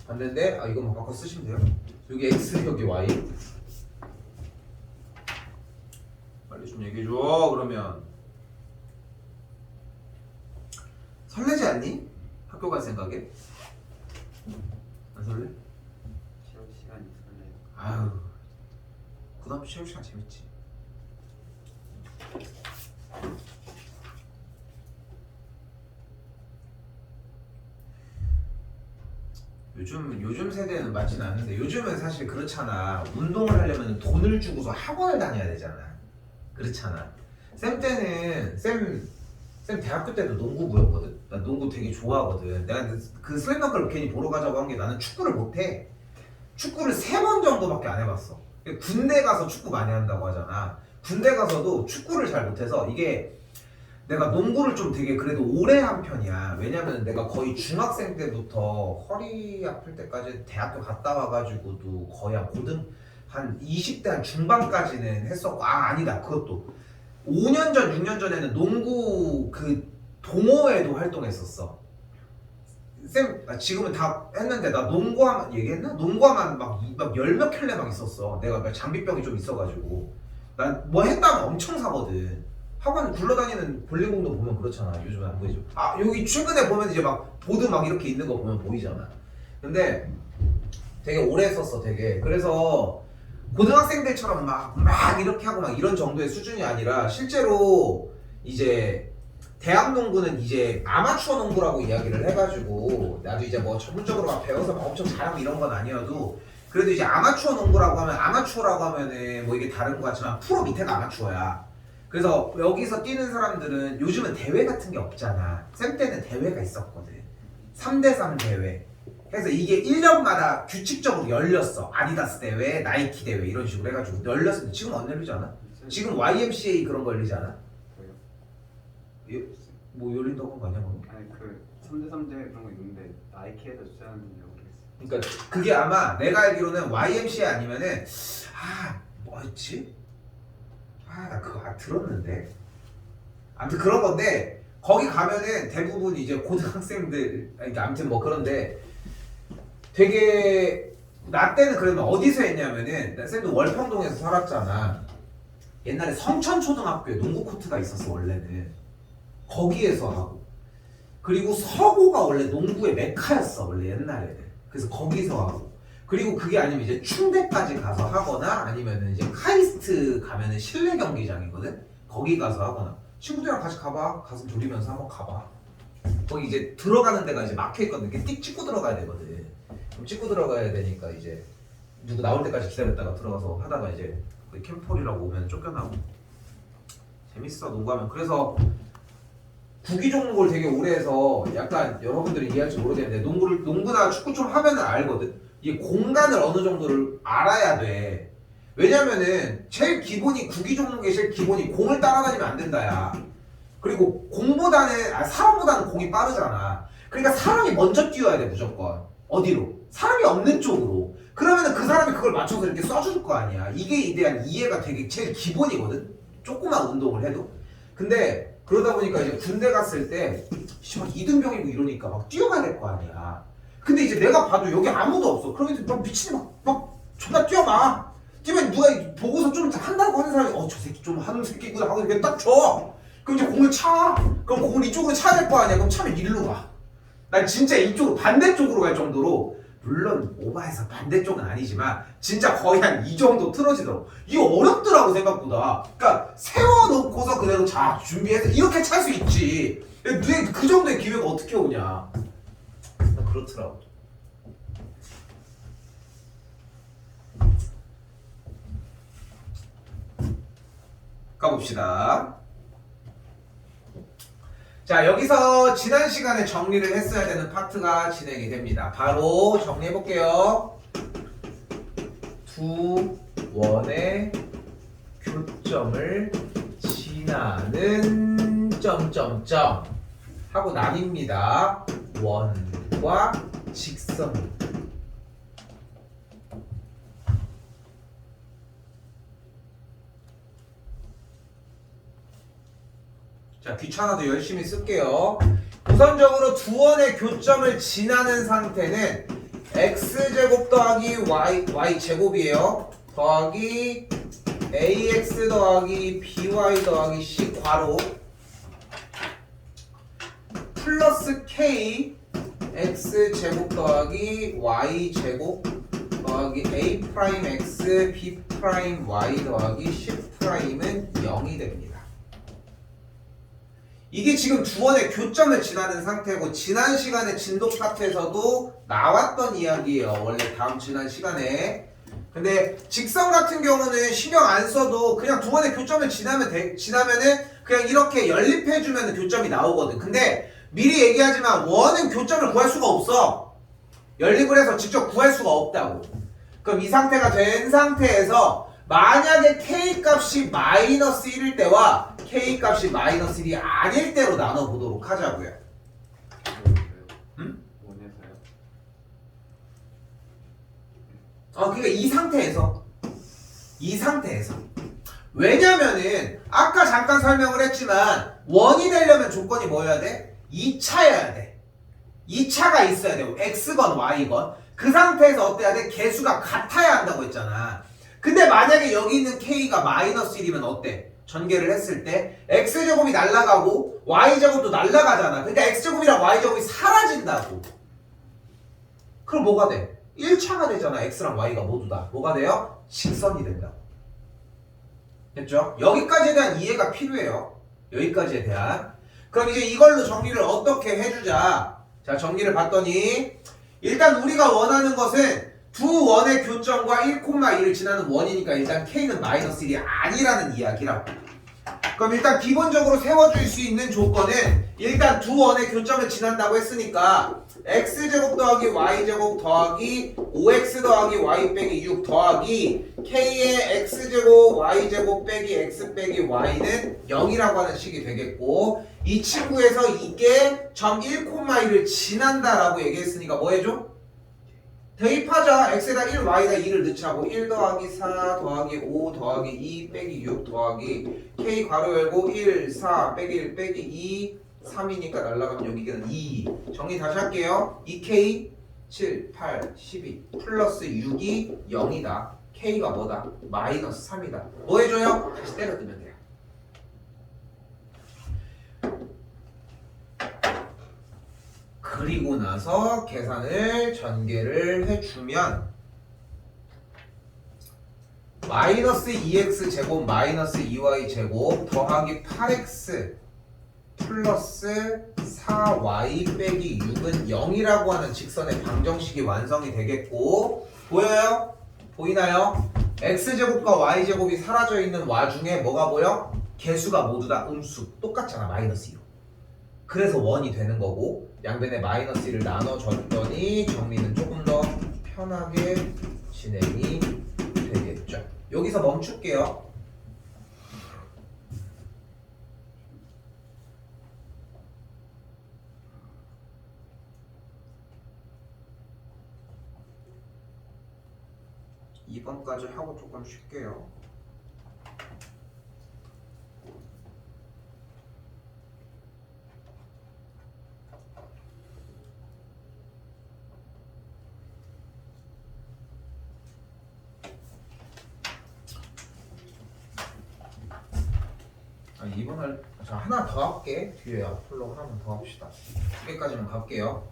반대인데 이거만 바꿔 쓰시면 돼요. 여기 x 여기 y. 빨리 좀 얘기해줘. 그러면 설레지 않니? 학교 갈 생각에? 안 설레? 시험 시간이 설레요. 아유, 그 다음 시험 시간 재밌지. 요즘 세대는 맞지는 않는데 요즘은 사실 그렇잖아. 운동을 하려면 돈을 주고서 학원을 다녀야 되잖아. 그렇잖아. 쌤 때는 쌤 대학교 때도 농구부였거든. 나 농구 되게 좋아하거든. 내가 그 슬램덩크를 괜히 보러 가자고 한 게 나는 축구를 못해. 축구를 3번 정도밖에 안 해봤어. 군대 가서 축구 많이 한다고 하잖아. 군대 가서도 축구를 잘 못해서 이게 내가 농구를 좀 되게 그래도 오래 한 편이야. 왜냐면 내가 거의 중학생 때부터 허리 아플 때까지 대학교 갔다 와가지고도 거의 한 20대 한 중반까지는 했었고 아니다 그것도 5년 전 6년 전에는 농구 그 동호회도 활동했었어. 쌤 지금은 다 했는데 나 농구하면 얘기했나? 농구하면 막 열 몇 켤레 막 있었어. 내가 막 장비병이 좀 있어가지고 난 뭐 했다면 엄청 사거든. 학원 굴러다니는 볼링공도 보면 그렇잖아. 요즘은 안 보이죠. 여기 최근에 보면 이제 막 보드 막 이렇게 있는 거 보면 보이잖아. 근데 되게 오래 했었어. 되게. 그래서 고등학생들처럼 막 이렇게 하고 막 이런 정도의 수준이 아니라 실제로 이제 대학 농구는 이제 아마추어 농구라고 이야기를 해가지고 나도 이제 뭐 전문적으로 막 배워서 막 엄청 잘하고 이런 건 아니어도 그래도 이제 아마추어 농구라고 하면 아마추어라고 하면은 뭐 이게 다른 것 같지만 프로 밑에가 아마추어야. 그래서 여기서 뛰는 사람들은 요즘은 대회 같은 게 없잖아. 쌤 때는 대회가 있었거든. 3대3 대회. 그래서 이게 1년마다 규칙적으로 열렸어. 아디다스 대회, 나이키 대회 이런 식으로 해가지고 열렸는데 지금 안 열리지 않아? 지금 YMCA 그런 거 열리지 않아? 왜요? 뭐 열린다고 한 거 아니야? 그럼? 아니 그 3대3 대회 그런 거 있는데 나이키에서 주최하는다고 그랬어. 그러니까 그게 아마 내가 알기로는 YMCA 아니면은 뭐였지? 나 그거 들었는데. 아무튼 그런 건데 거기 가면은 대부분 이제 고등학생들 그러니까 아무튼 뭐 그런데 되게 나 때는 그러면 어디서 했냐면은 나 쌤도 월평동에서 살았잖아. 옛날에 성천초등학교에 농구 코트가 있었어 원래는. 거기에서 하고 그리고 서고가 원래 농구의 메카였어 원래 옛날에는. 그래서 거기서 하고 그리고 그게 아니면 이제 충대까지 가서 하거나 아니면은 이제 카이스트 가면은 실내 경기장이거든. 거기 가서 하거나 친구들이랑 같이 가봐. 가슴 졸이면서 한번 가봐. 거기 이제 들어가는 데가 이제 막혀 있거든. 이렇게 띡 찍고 들어가야 되거든. 그럼 찍고 들어가야 되니까 이제 누구 나올 때까지 기다렸다가 들어가서 하다가 이제 캠폴이라고 오면 쫓겨나고. 재밌어 농구하면. 그래서 구기 종목을 되게 오래 해서 약간 여러분들이 이해할지 모르겠는데 농구나 축구 좀 하면은 알거든. 이 공간을 어느 정도를 알아야 돼. 왜냐면은 제일 기본이 구기 종목의 제일 기본이 공을 따라다니면 안 된다야. 그리고 사람보다는 공이 빠르잖아. 그러니까 사람이 먼저 뛰어야 돼 무조건. 어디로? 사람이 없는 쪽으로. 그러면은 그 사람이 그걸 맞춰서 이렇게 쏴줄 거 아니야. 이게 대한 이해가 되게 제일 기본이거든. 조그만 운동을 해도. 근데 그러다 보니까 이제 군대 갔을 때 막 이등병이고 이러니까 막 뛰어가야 될 거 아니야. 근데 이제 내가 봐도 여기 아무도 없어. 그러면 이제 막 미친이 막 존나 뛰어가. 뛰면 누가 보고서 좀 한다고 하는 사람이 저 새끼 좀 하는 새끼구나 하고 이렇게 딱 줘. 그럼 이제 공을 차. 그럼 공을 이쪽으로 차야 될 거 아니야. 그럼 차면 일로 가. 난 진짜 이쪽으로 반대쪽으로 갈 정도로 물론 오바해서 반대쪽은 아니지만 진짜 거의 한 이 정도 틀어지더라고. 이거 어렵더라고 생각보다. 그러니까 세워놓고서 그대로 자 준비해서 이렇게 찰 수 있지. 그 정도의 기회가 어떻게 오냐. 그렇더라고. 가봅시다. 자 여기서 지난 시간에 정리를 했어야 되는 파트가 진행이 됩니다. 바로 정리해 볼게요. 두 원의 교점을 지나는 점점점 하고 나뉩니다. 원 과 직선. 자, 귀찮아도 열심히 쓸게요. 우선적으로 두 원의 교점을 지나는 상태는 x제곱 더하기 y제곱이에요. 더하기 ax 더하기 by 더하기 c 괄호 플러스 k x제곱 더하기 y제곱 더하기 a 프라임 x b 프라임 y 더하기 c 프라임은 0이 됩니다. 이게 지금 두 원의 교점을 지나는 상태고 지난 시간에 진도 파트에서도 나왔던 이야기예요. 원래 지난 시간에. 근데 직선 같은 경우는 신경 안 써도 그냥 두 원의 교점을 지나면은 그냥 이렇게 연립해주면 교점이 나오거든. 근데 미리 얘기하지만 원은 교점을 구할 수가 없어. 연립을 해서 직접 구할 수가 없다고. 그럼 이 상태가 된 상태에서 만약에 k 값이 마이너스 1일 때와 k 값이 마이너스 1이 아닐 때로 나눠보도록 하자고요. 응? 원에서요? 그러니까 이 상태에서 왜냐면은 아까 잠깐 설명을 했지만 원이 되려면 조건이 뭐여야 돼? 2차여야 돼. 2차가 있어야 돼. x건 y건 그 상태에서 어때야 돼? 개수가 같아야 한다고 했잖아. 근데 만약에 여기 있는 k가 마이너스 1이면 어때? 전개를 했을 때 x제곱이 날아가고 y제곱도 날아가잖아. 그러니까 x제곱이랑 y제곱이 사라진다고. 그럼 뭐가 돼? 1차가 되잖아. x랑 y가 모두 다. 뭐가 돼요? 직선이 된다고. 됐죠? 여기까지에 대한 이해가 필요해요. 여기까지에 대한. 그럼 이제 이걸로 정리를 어떻게 해주자. 자, 정리를 봤더니 일단 우리가 원하는 것은 두 원의 교점과 1,1을 지나는 원이니까 일단 k는 마이너스 1이 아니라는 이야기라고. 그럼 일단 기본적으로 세워줄 수 있는 조건은 일단 두 원의 교점을 지난다고 했으니까 x제곱 더하기 y제곱 더하기 5x 더하기 y 빼기 6 더하기 k의 x제곱 y제곱 빼기 x 빼기 y는 0이라고 하는 식이 되겠고, 이 친구에서 이게 점 1,1을 지난다라고 얘기했으니까 뭐 해줘? 대입하자. x에다 1, y에다 2를 넣자고. 1 더하기 4 더하기 5 더하기 2 빼기 6 더하기 k 괄호 열고 1, 4 빼기 1 빼기 2 3이니까 날라가면 여기는 2. 정리 다시 할게요. 2k 7, 8, 12 플러스 6이 0이다. k가 뭐다? 마이너스 3이다. 뭐 해줘요? 다시 때려 뜨면 돼요. 그리고 나서 계산을 전개를 해주면 마이너스 2x 제곱 마이너스 2y 제곱 더하기 8x 플러스 4y 빼기 6은 0이라고 하는 직선의 방정식이 완성이 되겠고, 보여요? 보이나요? x제곱과 y제곱이 사라져 있는 와중에 뭐가 보여? 개수가 모두 다 음수 똑같잖아. 마이너스 2로. 그래서 원이 되는 거고, 양변에 마이너스 1을 나눠줬더니 정리는 조금 더 편하게 진행이 되겠죠. 여기서 멈출게요. 이번까지 하고 조금 쉴게요. 이번을 하나 더 할게. 뒤에 앞으로 하나만 더 합시다. 2개까지만 갈게요.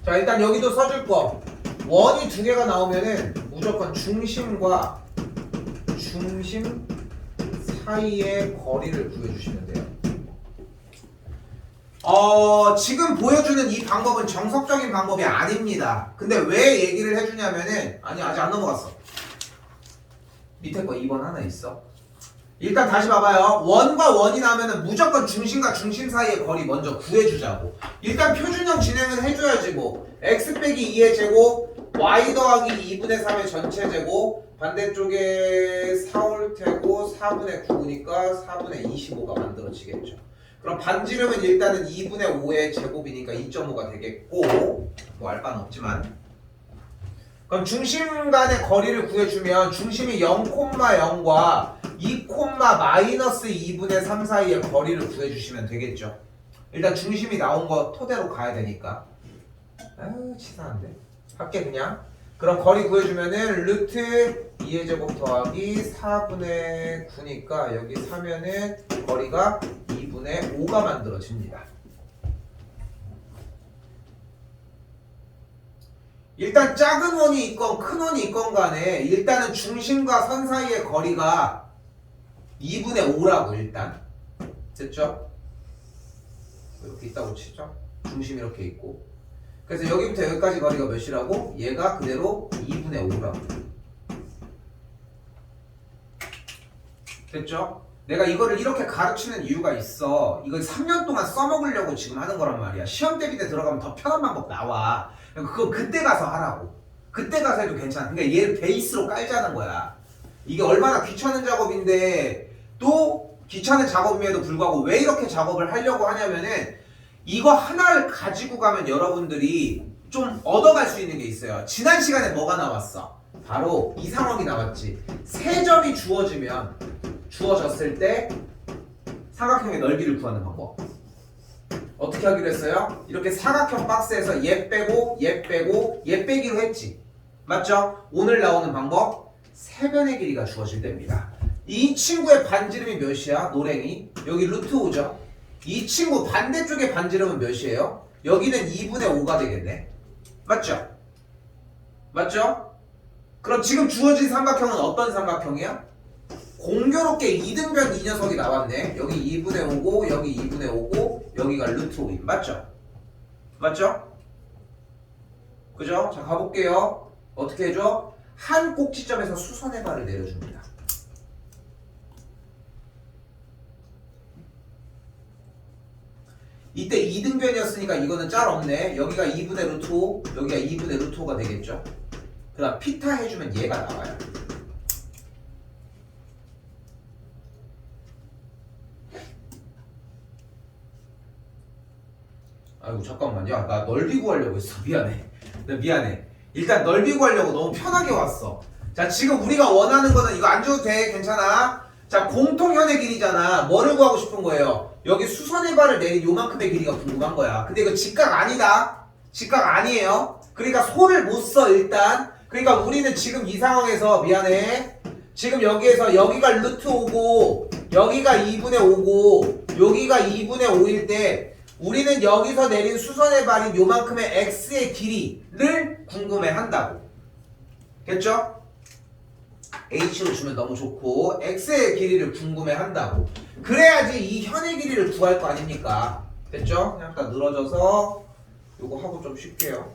자, 일단 여기도 써줄 거. 원이 2개가 나오면은 무조건 중심과 중심 사이의 거리를 구해주시면 돼요. 지금 보여주는 이 방법은 정석적인 방법이 아닙니다. 근데 왜 얘기를 해주냐면은, 아니 아직 안 넘어갔어. 밑에 거 2번 하나 있어. 일단 다시 봐봐요. 원과 원이 나오면은 무조건 중심과 중심 사이의 거리 먼저 구해주자고. 일단 표준형 진행은 해줘야지 뭐. x 빼기 2의 제곱 y 더하기 2분의 3의 전체 제곱, 반대쪽에 4올 테고 4분의 9니까 4분의 25가 만들어지겠죠. 그럼 반지름은 일단은 2분의 5의 제곱이니까 2.5가 되겠고 뭐 알 바는 없지만 그럼 중심 간의 거리를 구해주면 중심이 0,0과 2,-2분의 3 사이의 거리를 구해주시면 되겠죠. 일단 중심이 나온 거 토대로 가야 되니까 아유 치사한데 할게 그냥. 그럼 거리 구해주면은 루트 2의 제곱 더하기 4분의 9니까 여기 사면은 거리가 2분의 5가 만들어집니다. 일단 작은 원이 있건 큰 원이 있건 간에 일단은 중심과 선 사이의 거리가 2분의 5라고 일단 됐죠? 이렇게 있다고 치죠? 중심 이렇게 있고 그래서 여기부터 여기까지 거리가 몇이라고? 얘가 그대로 2분의 5라고 됐죠? 내가 이거를 이렇게 가르치는 이유가 있어. 이걸 3년 동안 써먹으려고 지금 하는 거란 말이야. 시험 대비 때 들어가면 더 편한 방법 나와. 그거 그때 가서 하라고. 그때 가서 해도 괜찮아. 그러니까 얘를 베이스로 깔자는 거야. 이게 얼마나 귀찮은 작업인데 또 귀찮은 작업임에도 불구하고 왜 이렇게 작업을 하려고 하냐면은 이거 하나를 가지고 가면 여러분들이 좀 얻어갈 수 있는 게 있어요. 지난 시간에 뭐가 나왔어? 바로 이 상황이 나왔지. 세 점이 주어졌을 때 삼각형의 넓이를 구하는 방법. 어떻게 하기로 했어요? 이렇게 사각형 박스에서 얘 빼고 얘 빼고 얘 빼기로 했지. 맞죠? 오늘 나오는 방법 세변의 길이가 주어질 때입니다. 이 친구의 반지름이 몇이야? 노랭이 여기 루트 5죠. 이 친구 반대쪽의 반지름은 몇이에요? 여기는 2분의 5가 되겠네. 맞죠? 맞죠? 그럼 지금 주어진 삼각형은 어떤 삼각형이야? 공교롭게 2등변 이 녀석이 나왔네. 여기 2분의 5고 여기 2분의 5고 여기가 루트 5인 맞죠? 맞죠? 그죠? 자 가볼게요. 어떻게 해줘? 한 꼭지점에서 수선의 발을 내려줍니다. 이때 2등변이었으니까 이거는 짤 없네. 여기가 2분의 루트 5 여기가 2분의 루트 5가 되겠죠? 그 다음 피타 해주면 얘가 나와요. 아이고 잠깐만 야 나 넓이 구하려고 했어. 미안해. 나 미안해. 일단 넓이 구하려고 너무 편하게 왔어. 자 지금 우리가 원하는 거는 이거 안 줘도 돼. 괜찮아. 자 공통현의 길이잖아. 뭐를 구하고 싶은 거예요? 여기 수선의 발을 내린 요만큼의 길이가 궁금한 거야. 근데 이거 직각 아니다. 직각 아니에요. 그러니까 소를 못 써 일단. 그러니까 우리는 지금 이 상황에서 미안해. 지금 여기에서 여기가 루트 5고 여기가 2분의 5고 여기가 2분의 5일 때 우리는 여기서 내린 수선의 발인 요만큼의 x의 길이를 궁금해 한다고. 됐죠? h로 주면 너무 좋고 x의 길이를 궁금해 한다고. 그래야지 이 현의 길이를 구할 거 아닙니까? 됐죠? 그냥 딱 늘어져서 요거 하고 좀 쉴게요.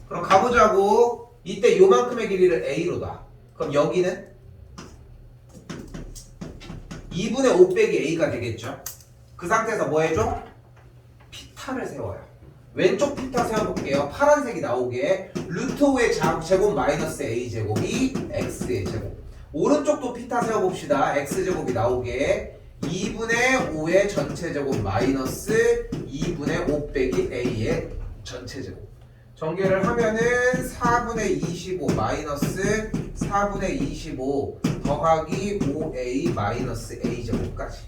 그럼 가보자고. 이때 요만큼의 길이를 a로 놔. 그럼 여기는 2분의 5 빼기 a가 되겠죠? 그 상태에서 뭐 해줘? 피타를 세워요. 왼쪽 피타 세워볼게요. 파란색이 나오게 루트 5의 제곱 마이너스 a 제곱이 x의 제곱. 오른쪽도 피타 세워봅시다. x제곱이 나오게 2분의 5의 전체 제곱 마이너스 2분의 5 빼기 a의 전체 제곱. 전개를 하면은 4분의 25 마이너스 4분의 25 더하기 5a 마이너스 a 제곱까지.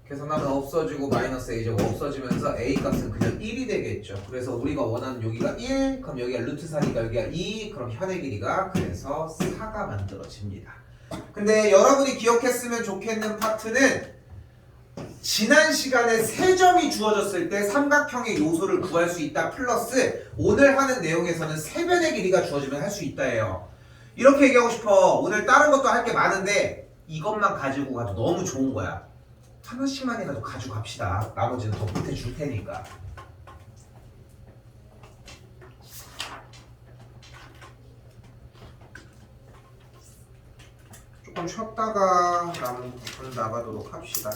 계산하면 없어지고 마이너스 a 제곱 없어지면서 a 값은 그냥 1이 되겠죠. 그래서 우리가 원하는 여기가 1, 그럼 여기가 루트 4니까 여기가 2, 그럼 현의 길이가 그래서 4가 만들어집니다. 근데 여러분이 기억했으면 좋겠는 파트는 지난 시간에 세 점이 주어졌을 때 삼각형의 요소를 구할 수 있다 플러스 오늘 하는 내용에서는 세변의 길이가 주어지면 할 수 있다예요. 이렇게 얘기하고 싶어. 오늘 다른 것도 할 게 많은데 이것만 가지고 가도 너무 좋은 거야. 하나씩만이라도 가지고 갑시다. 나머지는 더 못해 줄 테니까. 조금 쉬었다가 남은 부분 나가도록 합시다.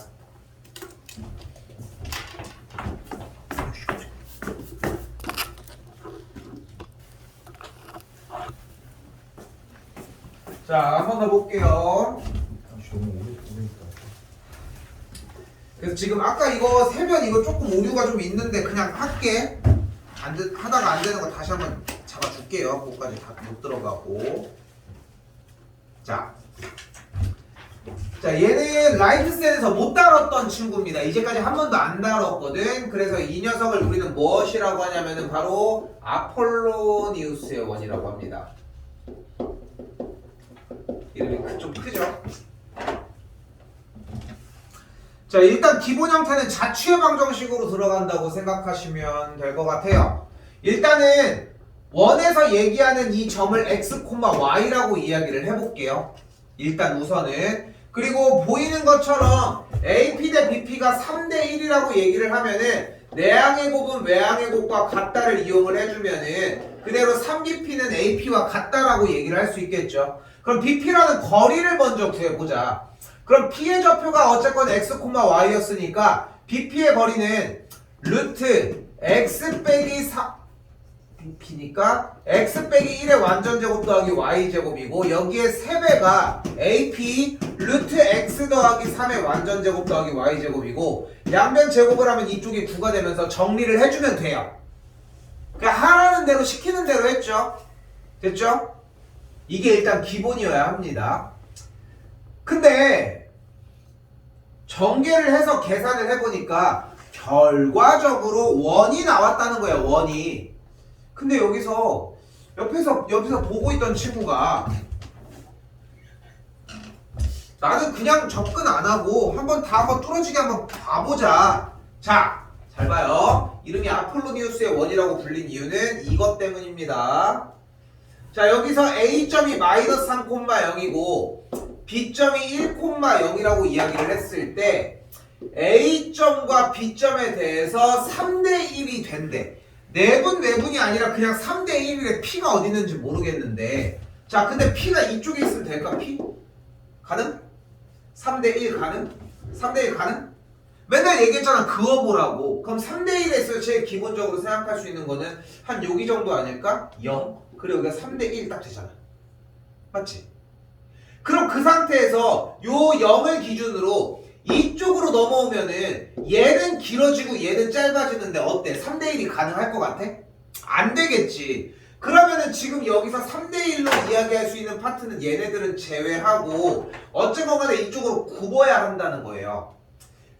자, 한 번 더 볼게요. 너무 오래니까. 그래서 지금 아까 이거 세변 이거 조금 오류가 좀 있는데 그냥 할게. 하다가 안 되는 거 다시 한번 잡아줄게요. 그거까지 다 못 들어가고. 자, 얘는 라이트셀에서 못 다뤘던 친구입니다. 이제까지 한 번도 안 다뤘거든. 그래서 이 녀석을 우리는 무엇이라고 하냐면은 바로 아폴로니우스의 원이라고 합니다. 이름이 좀 크죠? 자, 일단 기본 형태는 자취의 방정식으로 들어간다고 생각하시면 될 것 같아요. 일단은 원에서 얘기하는 이 점을 x, y라고 이야기를 해볼게요. 일단 우선은. 그리고 보이는 것처럼 AP 대 BP가 3대 1이라고 얘기를 하면은 내항의 곱은 외항의 곱과 같다를 이용을 해주면은 그대로 3BP는 AP와 같다라고 얘기를 할 수 있겠죠. 그럼 BP라는 거리를 먼저 구해보자. 그럼 P의 좌표가 어쨌건 x, y였으니까 BP의 거리는 루트 x 빼기 4 BP니까 x 빼기 1의 완전제곱 더하기 y제곱이고 여기에 3배가 AP 루트 x 더하기 3의 완전제곱 더하기 y제곱이고 양변 제곱을 하면 이쪽이 9가 되면서 정리를 해주면 돼요. 그냥 하라는 대로 시키는 대로 했죠. 됐죠? 이게 일단 기본이어야 합니다. 근데 전개를 해서 계산을 해보니까 결과적으로 원이 나왔다는 거야. 원이. 근데 여기서 옆에서 보고 있던 친구가 나는 그냥 접근 안 하고 한번 뚫어지게 한번 봐보자. 자, 잘 봐요. 이름이 아폴로니우스의 원이라고 불린 이유는 이것 때문입니다. 자, 여기서 A점이 마이너스 3,0이고 B점이 1,0이라고 이야기를 했을 때 A점과 B점에 대해서 3대 1이 된대. 내분이 아니라 그냥 3대 1에 P가 어디 있는지 모르겠는데 자, 근데 P가 이쪽에 있으면 될까? P? 가능? 3대 1 가능? 3대 1 가능? 맨날 얘기했잖아. 그어보라고. 그럼 3대 1에서 제일 기본적으로 생각할 수 있는 거는 한 여기 정도 아닐까? 0. 그리고 여기가 3대 1 딱 되잖아. 맞지? 그럼 그 상태에서 요 0을 기준으로 이쪽으로 넘어오면은 얘는 길어지고 얘는 짧아지는데 어때? 3대 1이 가능할 것 같아? 안 되겠지. 그러면은 지금 여기서 3대 1로 이야기할 수 있는 파트는 얘네들은 제외하고 어쨌건 간에 이쪽으로 굽어야 한다는 거예요.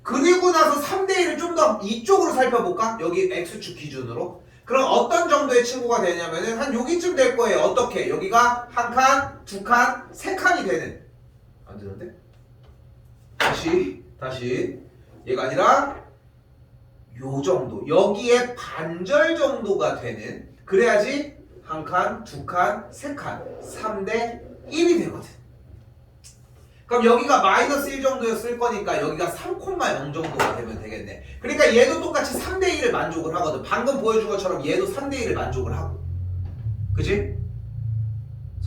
그리고 나서 3대 1을 좀 더 이쪽으로 살펴볼까? 여기 X축 기준으로. 그럼 어떤 정도의 친구가 되냐면은 한 여기쯤 될 거예요. 어떻게? 여기가 한 칸, 두 칸, 세 칸이 되는. 안 되는데? 다시. 얘가 아니라 요 정도. 여기에 반절 정도가 되는. 그래야지 한 칸, 두 칸, 세 칸, 3대 1이 되거든. 그럼 여기가 마이너스 1 정도였을 거니까 여기가 3,0 정도가 되면 되겠네. 그러니까 얘도 똑같이 3대 1을 만족을 하거든. 방금 보여준 것처럼 얘도 3대 1을 만족을 하고. 그지?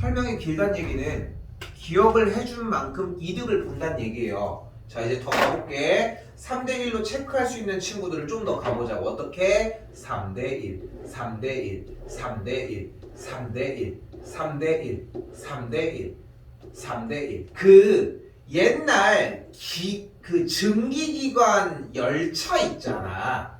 설명이 길단 얘기는 기억을 해준 만큼 이득을 본다는 얘기예요. 자, 이제 더 가볼게. 3대 1로 체크할 수 있는 친구들을 좀 더 가보자고. 어떻게? 3대 1, 3대 1, 3대 1, 3대 1, 3대 1, 3대 1, 3대 1. 그 옛날 그 증기기관 열차 있잖아.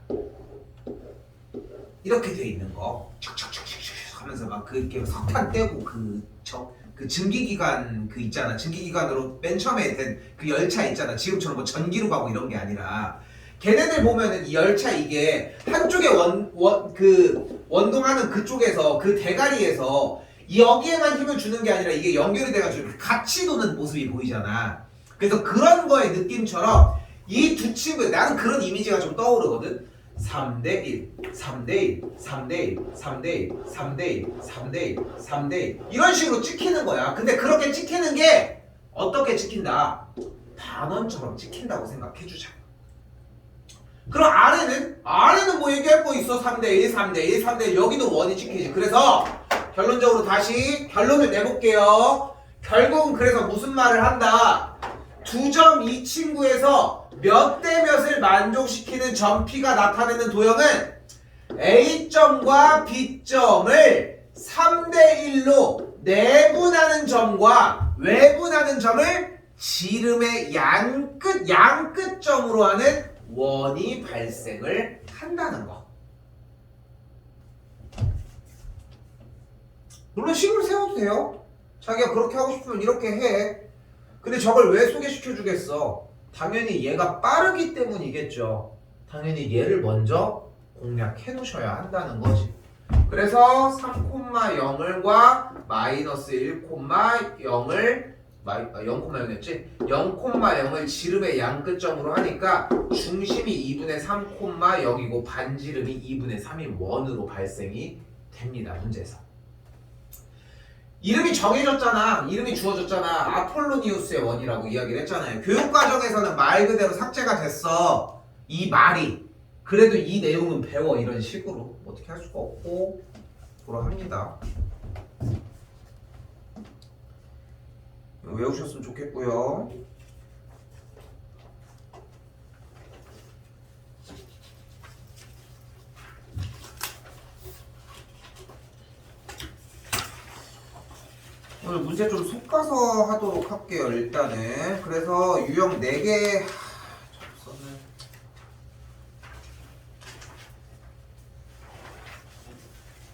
이렇게 돼 있는 거. 척척척척척 하면서 막 그렇게 석탄 떼고 그 증기기관 그 있잖아. 증기기관으로 맨 처음에 된 그 열차 있잖아. 지금처럼 뭐 전기로 가고 이런 게 아니라 걔네들 보면은 이 열차 이게 한쪽에 그 원동하는 그쪽에서 그 대가리에서 여기에만 힘을 주는 게 아니라 이게 연결이 돼가지고 같이 도는 모습이 보이잖아. 그래서 그런 거의 느낌처럼 이 두 친구 나는 그런 이미지가 좀 떠오르거든. 3대 1, 3대 1, 3대 1, 3대 1, 3대 1, 3대 1, 3대 1 이런 식으로 찍히는 거야. 근데 그렇게 찍히는 게 어떻게 찍힌다? 단원처럼 찍힌다고 생각해주자. 그럼 아래는 뭐 얘기할 거 있어? 3대 1, 3대 1, 3대 1 여기도 원이 찍히지. 그래서 결론적으로 다시 결론을 내볼게요. 결국은 그래서 무슨 말을 한다? 두 점 이 친구에서 몇 대 몇을 만족시키는 점 P가 나타내는 도형은 A점과 B점을 3대 1로 내분하는 점과 외분하는 점을 지름의 양끝점으로 하는 원이 발생을 한다는 거. 물론 식을 세워도 돼요. 자기가 그렇게 하고 싶으면 이렇게 해. 근데 저걸 왜 소개시켜 주겠어? 당연히 얘가 빠르기 때문이겠죠. 당연히 얘를 먼저 공략해 놓으셔야 한다는 거지. 그래서 3,0과 마이너스 1,0을 0,0이었지? 0,0을 지름의 양끝점으로 하니까 중심이 2분의 3,0이고 반지름이 2분의 3인 원으로 발생이 됩니다. 문제에서. 이름이 정해졌잖아. 이름이 주어졌잖아. 아폴로니우스의 원이라고 이야기를 했잖아요. 교육과정에서는 말 그대로 삭제가 됐어. 이 말이. 그래도 이 내용은 배워. 이런 식으로. 어떻게 할 수가 없고 그러합니다. 외우셨으면 좋겠고요. 오늘 문제 좀 솎아서 하도록 할게요. 일단은 그래서 유형 4개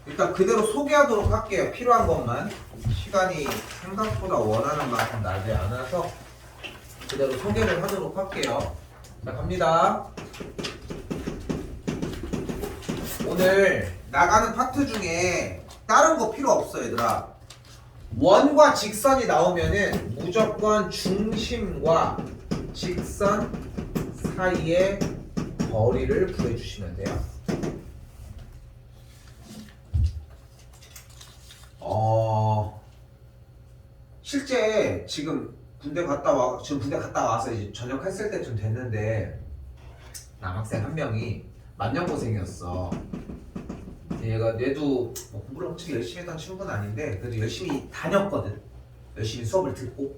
일단 그대로 소개하도록 할게요. 필요한 것만. 시간이 생각보다 원하는 만큼 나지 않아서 그대로 소개를 하도록 할게요. 자, 갑니다. 오늘 나가는 파트 중에 다른 거 필요 없어, 얘들아. 원과 직선이 나오면은 무조건 중심과 직선 사이의 거리를 구해주시면 돼요. 실제 지금 군대 갔다 와서 이제 전역했을 때쯤 됐는데 남학생 한 명이 만년고생이었어. 얘도 공부를 엄청 열심히 했던 친구는 아닌데 그래도 열심히 다녔거든. 열심히 수업을 듣고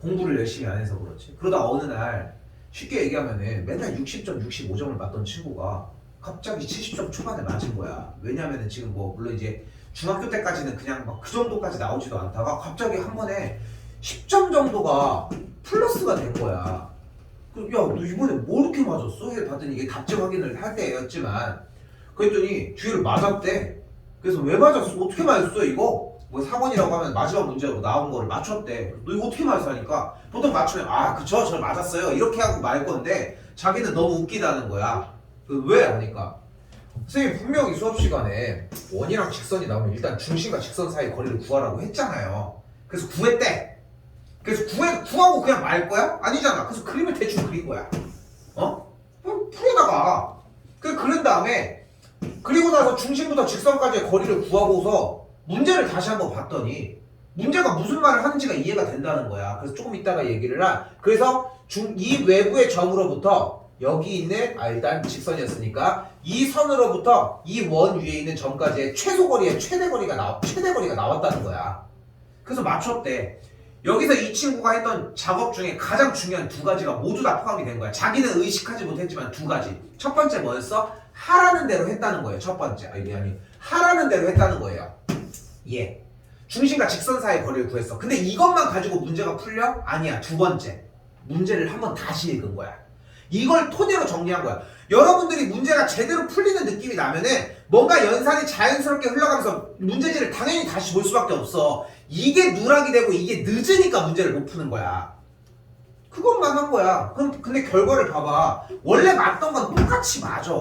공부를 열심히 안 해서 그렇지. 그러다 어느 날 쉽게 얘기하면은 맨날 60점, 65점을 맞던 친구가 갑자기 70점 초반에 맞은 거야. 왜냐면은 지금 물론 이제 중학교 때까지는 그냥 막 그 정도까지 나오지도 않다가 갑자기 한 번에 10점 정도가 플러스가 된 거야. 야, 너 이번에 뭐 이렇게 맞았어? 해 봤더니 이게 답지 확인을 할 때였지만 그랬더니 뒤를 맞았대. 그래서 왜 맞았어? 어떻게 맞았어 이거? 뭐 4번이라고 하면 마지막 문제로 나온 거를 맞췄대. 너 이거 어떻게 맞았어? 하니까 보통 맞추면 그쵸 저 맞았어요 이렇게 하고 말 건데 자기는 너무 웃기다는 거야. 왜? 하니까 선생님 분명히 수업 시간에 원이랑 직선이 나오면 일단 중심과 직선 사이 거리를 구하라고 했잖아요. 그래서 구했대. 그래서 구하고 그냥 말 거야? 아니잖아. 그래서 그림을 대충 그린 거야. 풀에다가 그린 다음에 그리고 나서 중심부터 직선까지의 거리를 구하고서 문제를 다시 한번 봤더니 문제가 무슨 말을 하는지가 이해가 된다는 거야. 그래서 조금 이따가 얘기를 그래서 이 외부의 점으로부터 여기 있는 일단 직선이었으니까 이 선으로부터 이 원 위에 있는 점까지의 최소거리의 최대거리가 나왔다는 거야. 그래서 맞췄대. 여기서 이 친구가 했던 작업 중에 가장 중요한 두 가지가 모두 다 포함이 된 거야. 자기는 의식하지 못했지만 두 가지. 첫 번째 뭐였어? 하라는 대로 했다는 거예요. 첫 번째. 하라는 대로 했다는 거예요. 예. 중심과 직선 사이의 거리를 구했어. 근데 이것만 가지고 문제가 풀려? 아니야. 두 번째. 문제를 한번 다시 읽은 거야. 이걸 토대로 정리한 거야. 여러분들이 문제가 제대로 풀리는 느낌이 나면은 뭔가 연산이 자연스럽게 흘러가면서 문제지를 당연히 다시 볼 수밖에 없어. 이게 누락이 되고 이게 늦으니까 문제를 못 푸는 거야. 그것만 한 거야. 근데 결과를 봐봐. 원래 맞던 건 똑같이 맞아.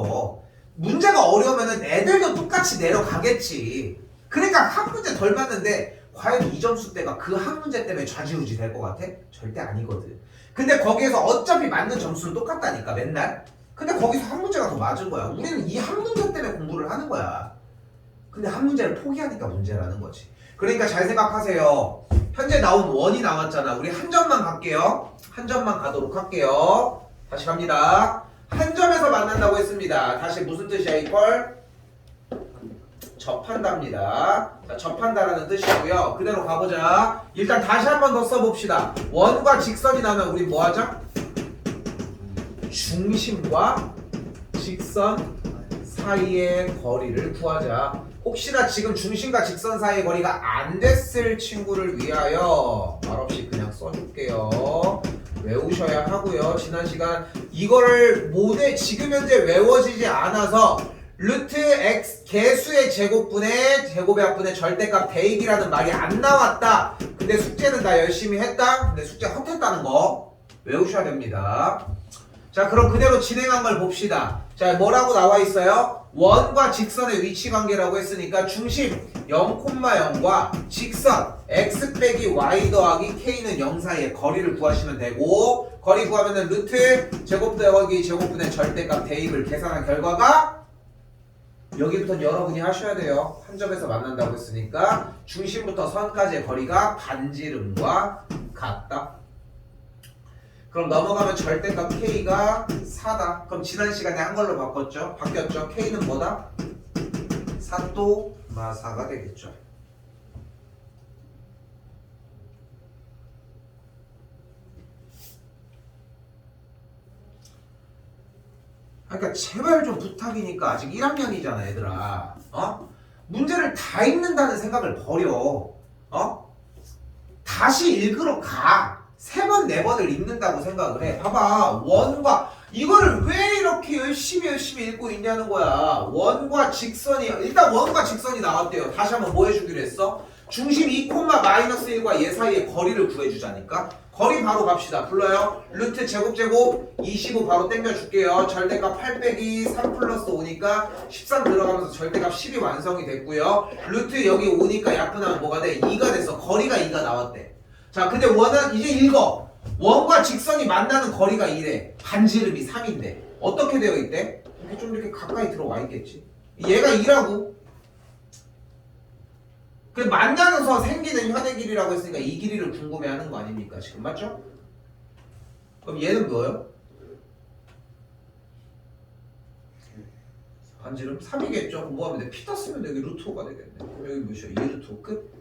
문제가 어려우면은 애들도 똑같이 내려가겠지. 그러니까 한 문제 덜 맞는데 과연 이 점수대가 그 한 문제 때문에 좌지우지 될 것 같아? 절대 아니거든. 근데 거기에서 어차피 맞는 점수는 똑같다니까 맨날. 근데 거기서 한 문제가 더 맞은 거야. 우리는 이 한 문제 때문에 공부를 하는 거야. 근데 한 문제를 포기하니까 문제라는 거지. 그러니까 잘 생각하세요. 현재 나온 원이 나왔잖아. 우리 한 점만 갈게요. 한 점만 가도록 할게요. 다시 갑니다. 한 점에서 만난다고 했습니다. 다시 무슨 뜻이야 이퀄? 접한답니다. 자, 접한다라는 뜻이고요. 그대로 가보자. 일단 다시 한 번 더 써봅시다. 원과 직선이 나오면 우리 뭐 하죠? 중심과 직선 사이의 거리를 구하자. 혹시나 지금 중심과 직선 사이의 거리가 안 됐을 친구를 위하여 말없이 그냥 써줄게요. 외우셔야 하고요. 지난 시간 이거를 모두 지금 현재 외워지지 않아서 루트 x 개수의 제곱분의 제곱의 합분의 절대값 대입이라는 말이 안 나왔다. 근데 숙제는 다 열심히 했다. 근데 숙제 헛했다는 거 외우셔야 됩니다. 자, 그럼 그대로 진행한 걸 봅시다. 자, 뭐라고 나와 있어요? 원과 직선의 위치 관계라고 했으니까 중심 0,0과 직선 x 빼기 y 더하기 k는 0 사이의 거리를 구하시면 되고, 거리 구하면은 루트 제곱 더하기 제곱분의 절대값 대입을 계산한 결과가 여기부터 여러분이 하셔야 돼요. 한 점에서 만난다고 했으니까 중심부터 선까지의 거리가 반지름과 같다. 그럼 넘어가면 절대값 K가 4다. 그럼 지난 시간에 한 걸로 바뀌었죠. K는 뭐다? 4또 마사가 되겠죠. 그러니까 제발 좀 부탁이니까, 아직 1학년이잖아 얘들아. 문제를 다 읽는다는 생각을 버려. 다시 읽으러 가. 3번, 4번을 읽는다고 생각을 해. 봐봐. 원과 이거를 왜 이렇게 열심히 읽고 있냐는 거야. 원과 직선이, 일단 원과 직선이 나왔대요. 다시 한번 뭐 해주기로 했어? 중심 2,-1과 얘 사이의 거리를 구해주자니까. 거리 바로 갑시다. 불러요. 루트 제곱 25 바로 땡겨줄게요. 절대값 8 빼기 3 플러스 5니까 13 들어가면서 절대값 10이 완성이 됐고요. 루트 여기 5니까 약분하면 뭐가 돼? 2가 됐어. 거리가 2가 나왔대. 자, 근데 원은 이제 읽어. 원과 직선이 만나는 거리가 2래. 반지름이 3인데 어떻게 되어 있대? 이렇게 좀 이렇게 가까이 들어와 있겠지. 얘가 2라고. 그 만나면서 생기는 현의 길이라고 했으니까 이 길이를 궁금해하는 거 아닙니까? 지금 맞죠? 그럼 얘는 뭐예요? 반지름 3이겠죠? 그럼 뭐 하면 돼? 피타 쓰면 여기 루트 5가 되겠네. 그럼 여기 몇이야? 2루트 5 끝?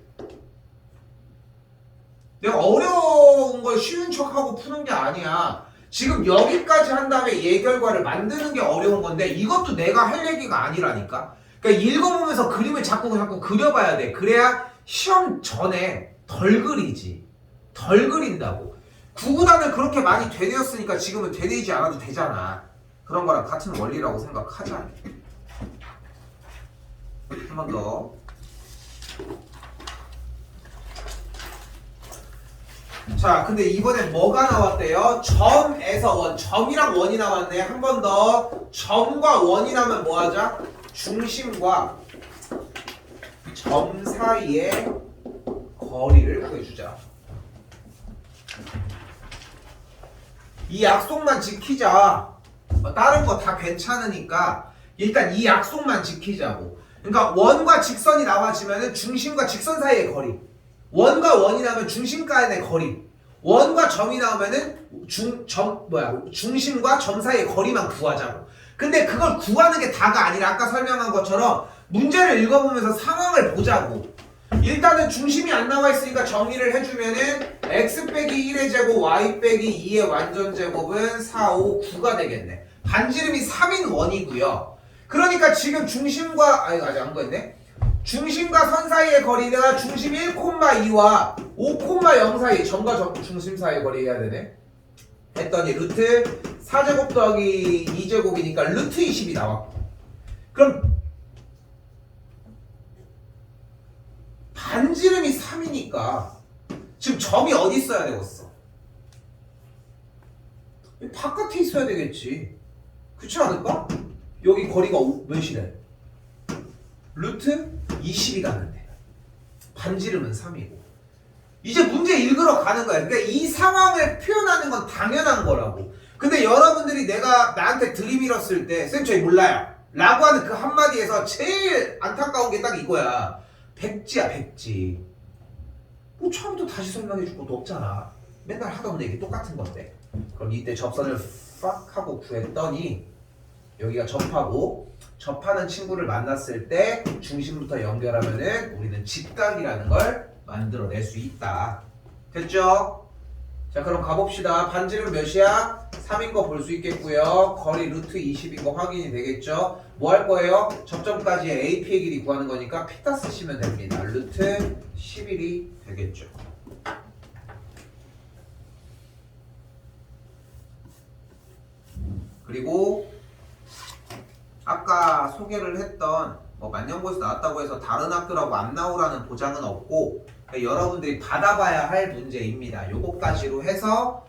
내가 어려운 걸 쉬운 척하고 푸는 게 아니야. 지금 여기까지 한 다음에 얘 결과를 만드는 게 어려운 건데 이것도 내가 할 얘기가 아니라니까. 그러니까 읽어보면서 그림을 자꾸 그려봐야 돼. 그래야 시험 전에 덜 그리지. 덜 그린다고. 구구단을 그렇게 많이 되뇌었으니까 지금은 되뇌이지 않아도 되잖아. 그런 거랑 같은 원리라고 생각하자. 한 번 더. 자, 근데 이번에 뭐가 나왔대요? 점에서 원. 점이랑 원이 나왔네. 한 번 더. 점과 원이 나면 뭐 하자? 중심과 점 사이의 거리를 구해주자. 이 약속만 지키자. 다른 거 다 괜찮으니까 일단 이 약속만 지키자고. 그러니까 원과 직선이 나와지면은 중심과 직선 사이의 거리. 원과 원이 나오면 중심 간의 거리. 원과 점이 나오면은 중심과 점 사이의 거리만 구하자고. 근데 그걸 구하는 게 다가 아니라 아까 설명한 것처럼 문제를 읽어보면서 상황을 보자고. 일단은 중심이 안 나와 있으니까 정리를 해주면은 x 빼기 1의 제곱 y 빼기 2의 완전 제곱은 4, 5, 9가 되겠네. 반지름이 3인 원이고요. 그러니까 지금 중심과 아직 안 구했네. 중심과 선 사이의 거리가 중심 1,2와 5,0 사이, 점과 중심 사이의 거리 해야 되네. 했더니 루트 4제곱 더하기 2제곱이니까 루트 20이 나왔고. 그럼 반지름이 3이니까 지금 점이 어디 있어야 되겠어? 바깥에 있어야 되겠지. 그렇지 않을까? 여기 거리가 몇이래? 루트 20이 가는데 반지름은 3이고. 이제 문제 읽으러 가는 거야. 그러니까 이 상황을 표현하는 건 당연한 거라고. 근데 여러분들이 내가 나한테 들이밀었을 때 쌤 저희 몰라요 라고 하는 그 한마디에서 제일 안타까운 게 딱 이거야. 백지야 백지. 뭐 처음부터 다시 설명해 줄 것도 없잖아. 맨날 하던 얘기 똑같은 건데. 그럼 이때 접선을 팍 하고 구했더니 여기가 접하고 접하는 친구를 만났을 때 중심부터 연결하면은 우리는 직각이라는 걸 만들어낼 수 있다. 됐죠? 자 그럼 가봅시다. 반지름 몇이야? 3인 거 볼 수 있겠고요. 거리 루트 20인 거 확인이 되겠죠. 뭐 할 거예요? 접점까지의 AP의 길이 구하는 거니까 피타 쓰시면 됩니다. 루트 11이 되겠죠. 그리고 아까 소개를 했던 뭐 만년고에서 나왔다고 해서 다른 학교라고 안 나오라는 보장은 없고 여러분들이 받아봐야 할 문제입니다. 요거까지로 해서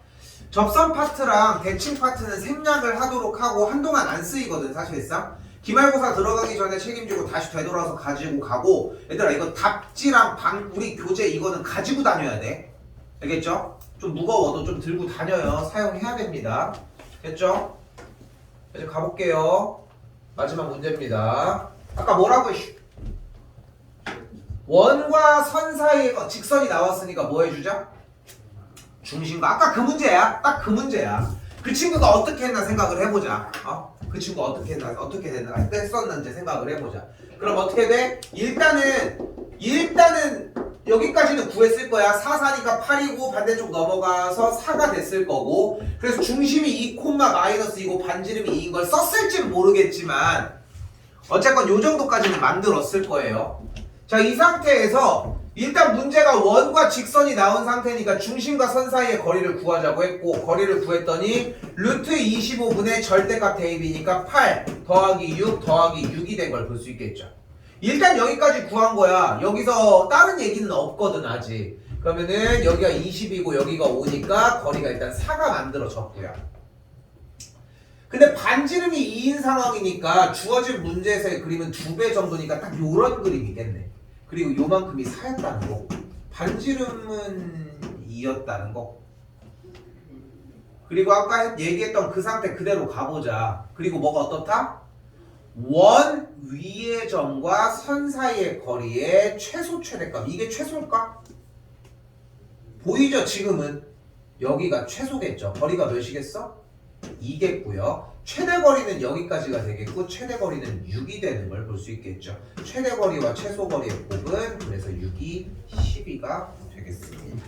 접선 파트랑 대칭 파트는 생략을 하도록 하고 한동안 안 쓰이거든 사실상. 기말고사 들어가기 전에 책임지고 다시 되돌아서 가지고 가고 얘들아 이거 답지랑 우리 교재 이거는 가지고 다녀야 돼. 알겠죠? 좀 무거워도 좀 들고 다녀요. 사용해야 됩니다. 됐죠? 이제 가볼게요. 마지막 문제입니다. 아까 뭐라고 원과 선 사이에 직선이 나왔으니까 뭐 해주자? 중심과. 아까 그 문제야. 딱 그 문제야. 그 친구가 어떻게 했나 생각을 해보자. 그 친구가 어떻게 했었는지 생각을 해보자. 그럼 어떻게 돼? 일단은 여기까지는 구했을 거야. 4, 4니까 8이고 반대쪽 넘어가서 4가 됐을 거고. 그래서 중심이 2, 마이너스 2고 반지름이 2인 걸 썼을지는 모르겠지만 어쨌건 요 정도까지는 만들었을 거예요. 자, 이 상태에서 일단 문제가 원과 직선이 나온 상태니까 중심과 선 사이의 거리를 구하자고 했고 거리를 구했더니 루트 25분의 절대값 대입이니까 8 더하기 6 더하기 6이 된 걸 볼 수 있겠죠. 일단 여기까지 구한 거야. 여기서 다른 얘기는 없거든 아직. 그러면은 여기가 20이고 여기가 5니까 거리가 일단 4가 만들어졌고요. 근데 반지름이 2인 상황이니까 주어진 문제에서의 그림은 2배 정도니까 딱 요런 그림이겠네. 그리고 요만큼이 4였다는 거. 반지름은 2였다는 거. 그리고 아까 얘기했던 그 상태 그대로 가보자. 그리고 뭐가 어떻다? 원 위의 점과 선 사이의 거리의 최소 최대값. 이게 최소일까? 보이죠? 지금은 여기가 최소겠죠. 거리가 몇이겠어? 2겠고요. 최대 거리는 여기까지가 되겠고 최대 거리는 6이 되는 걸 볼 수 있겠죠. 최대 거리와 최소 거리의 곱은 그래서 6이 12가 되겠습니다.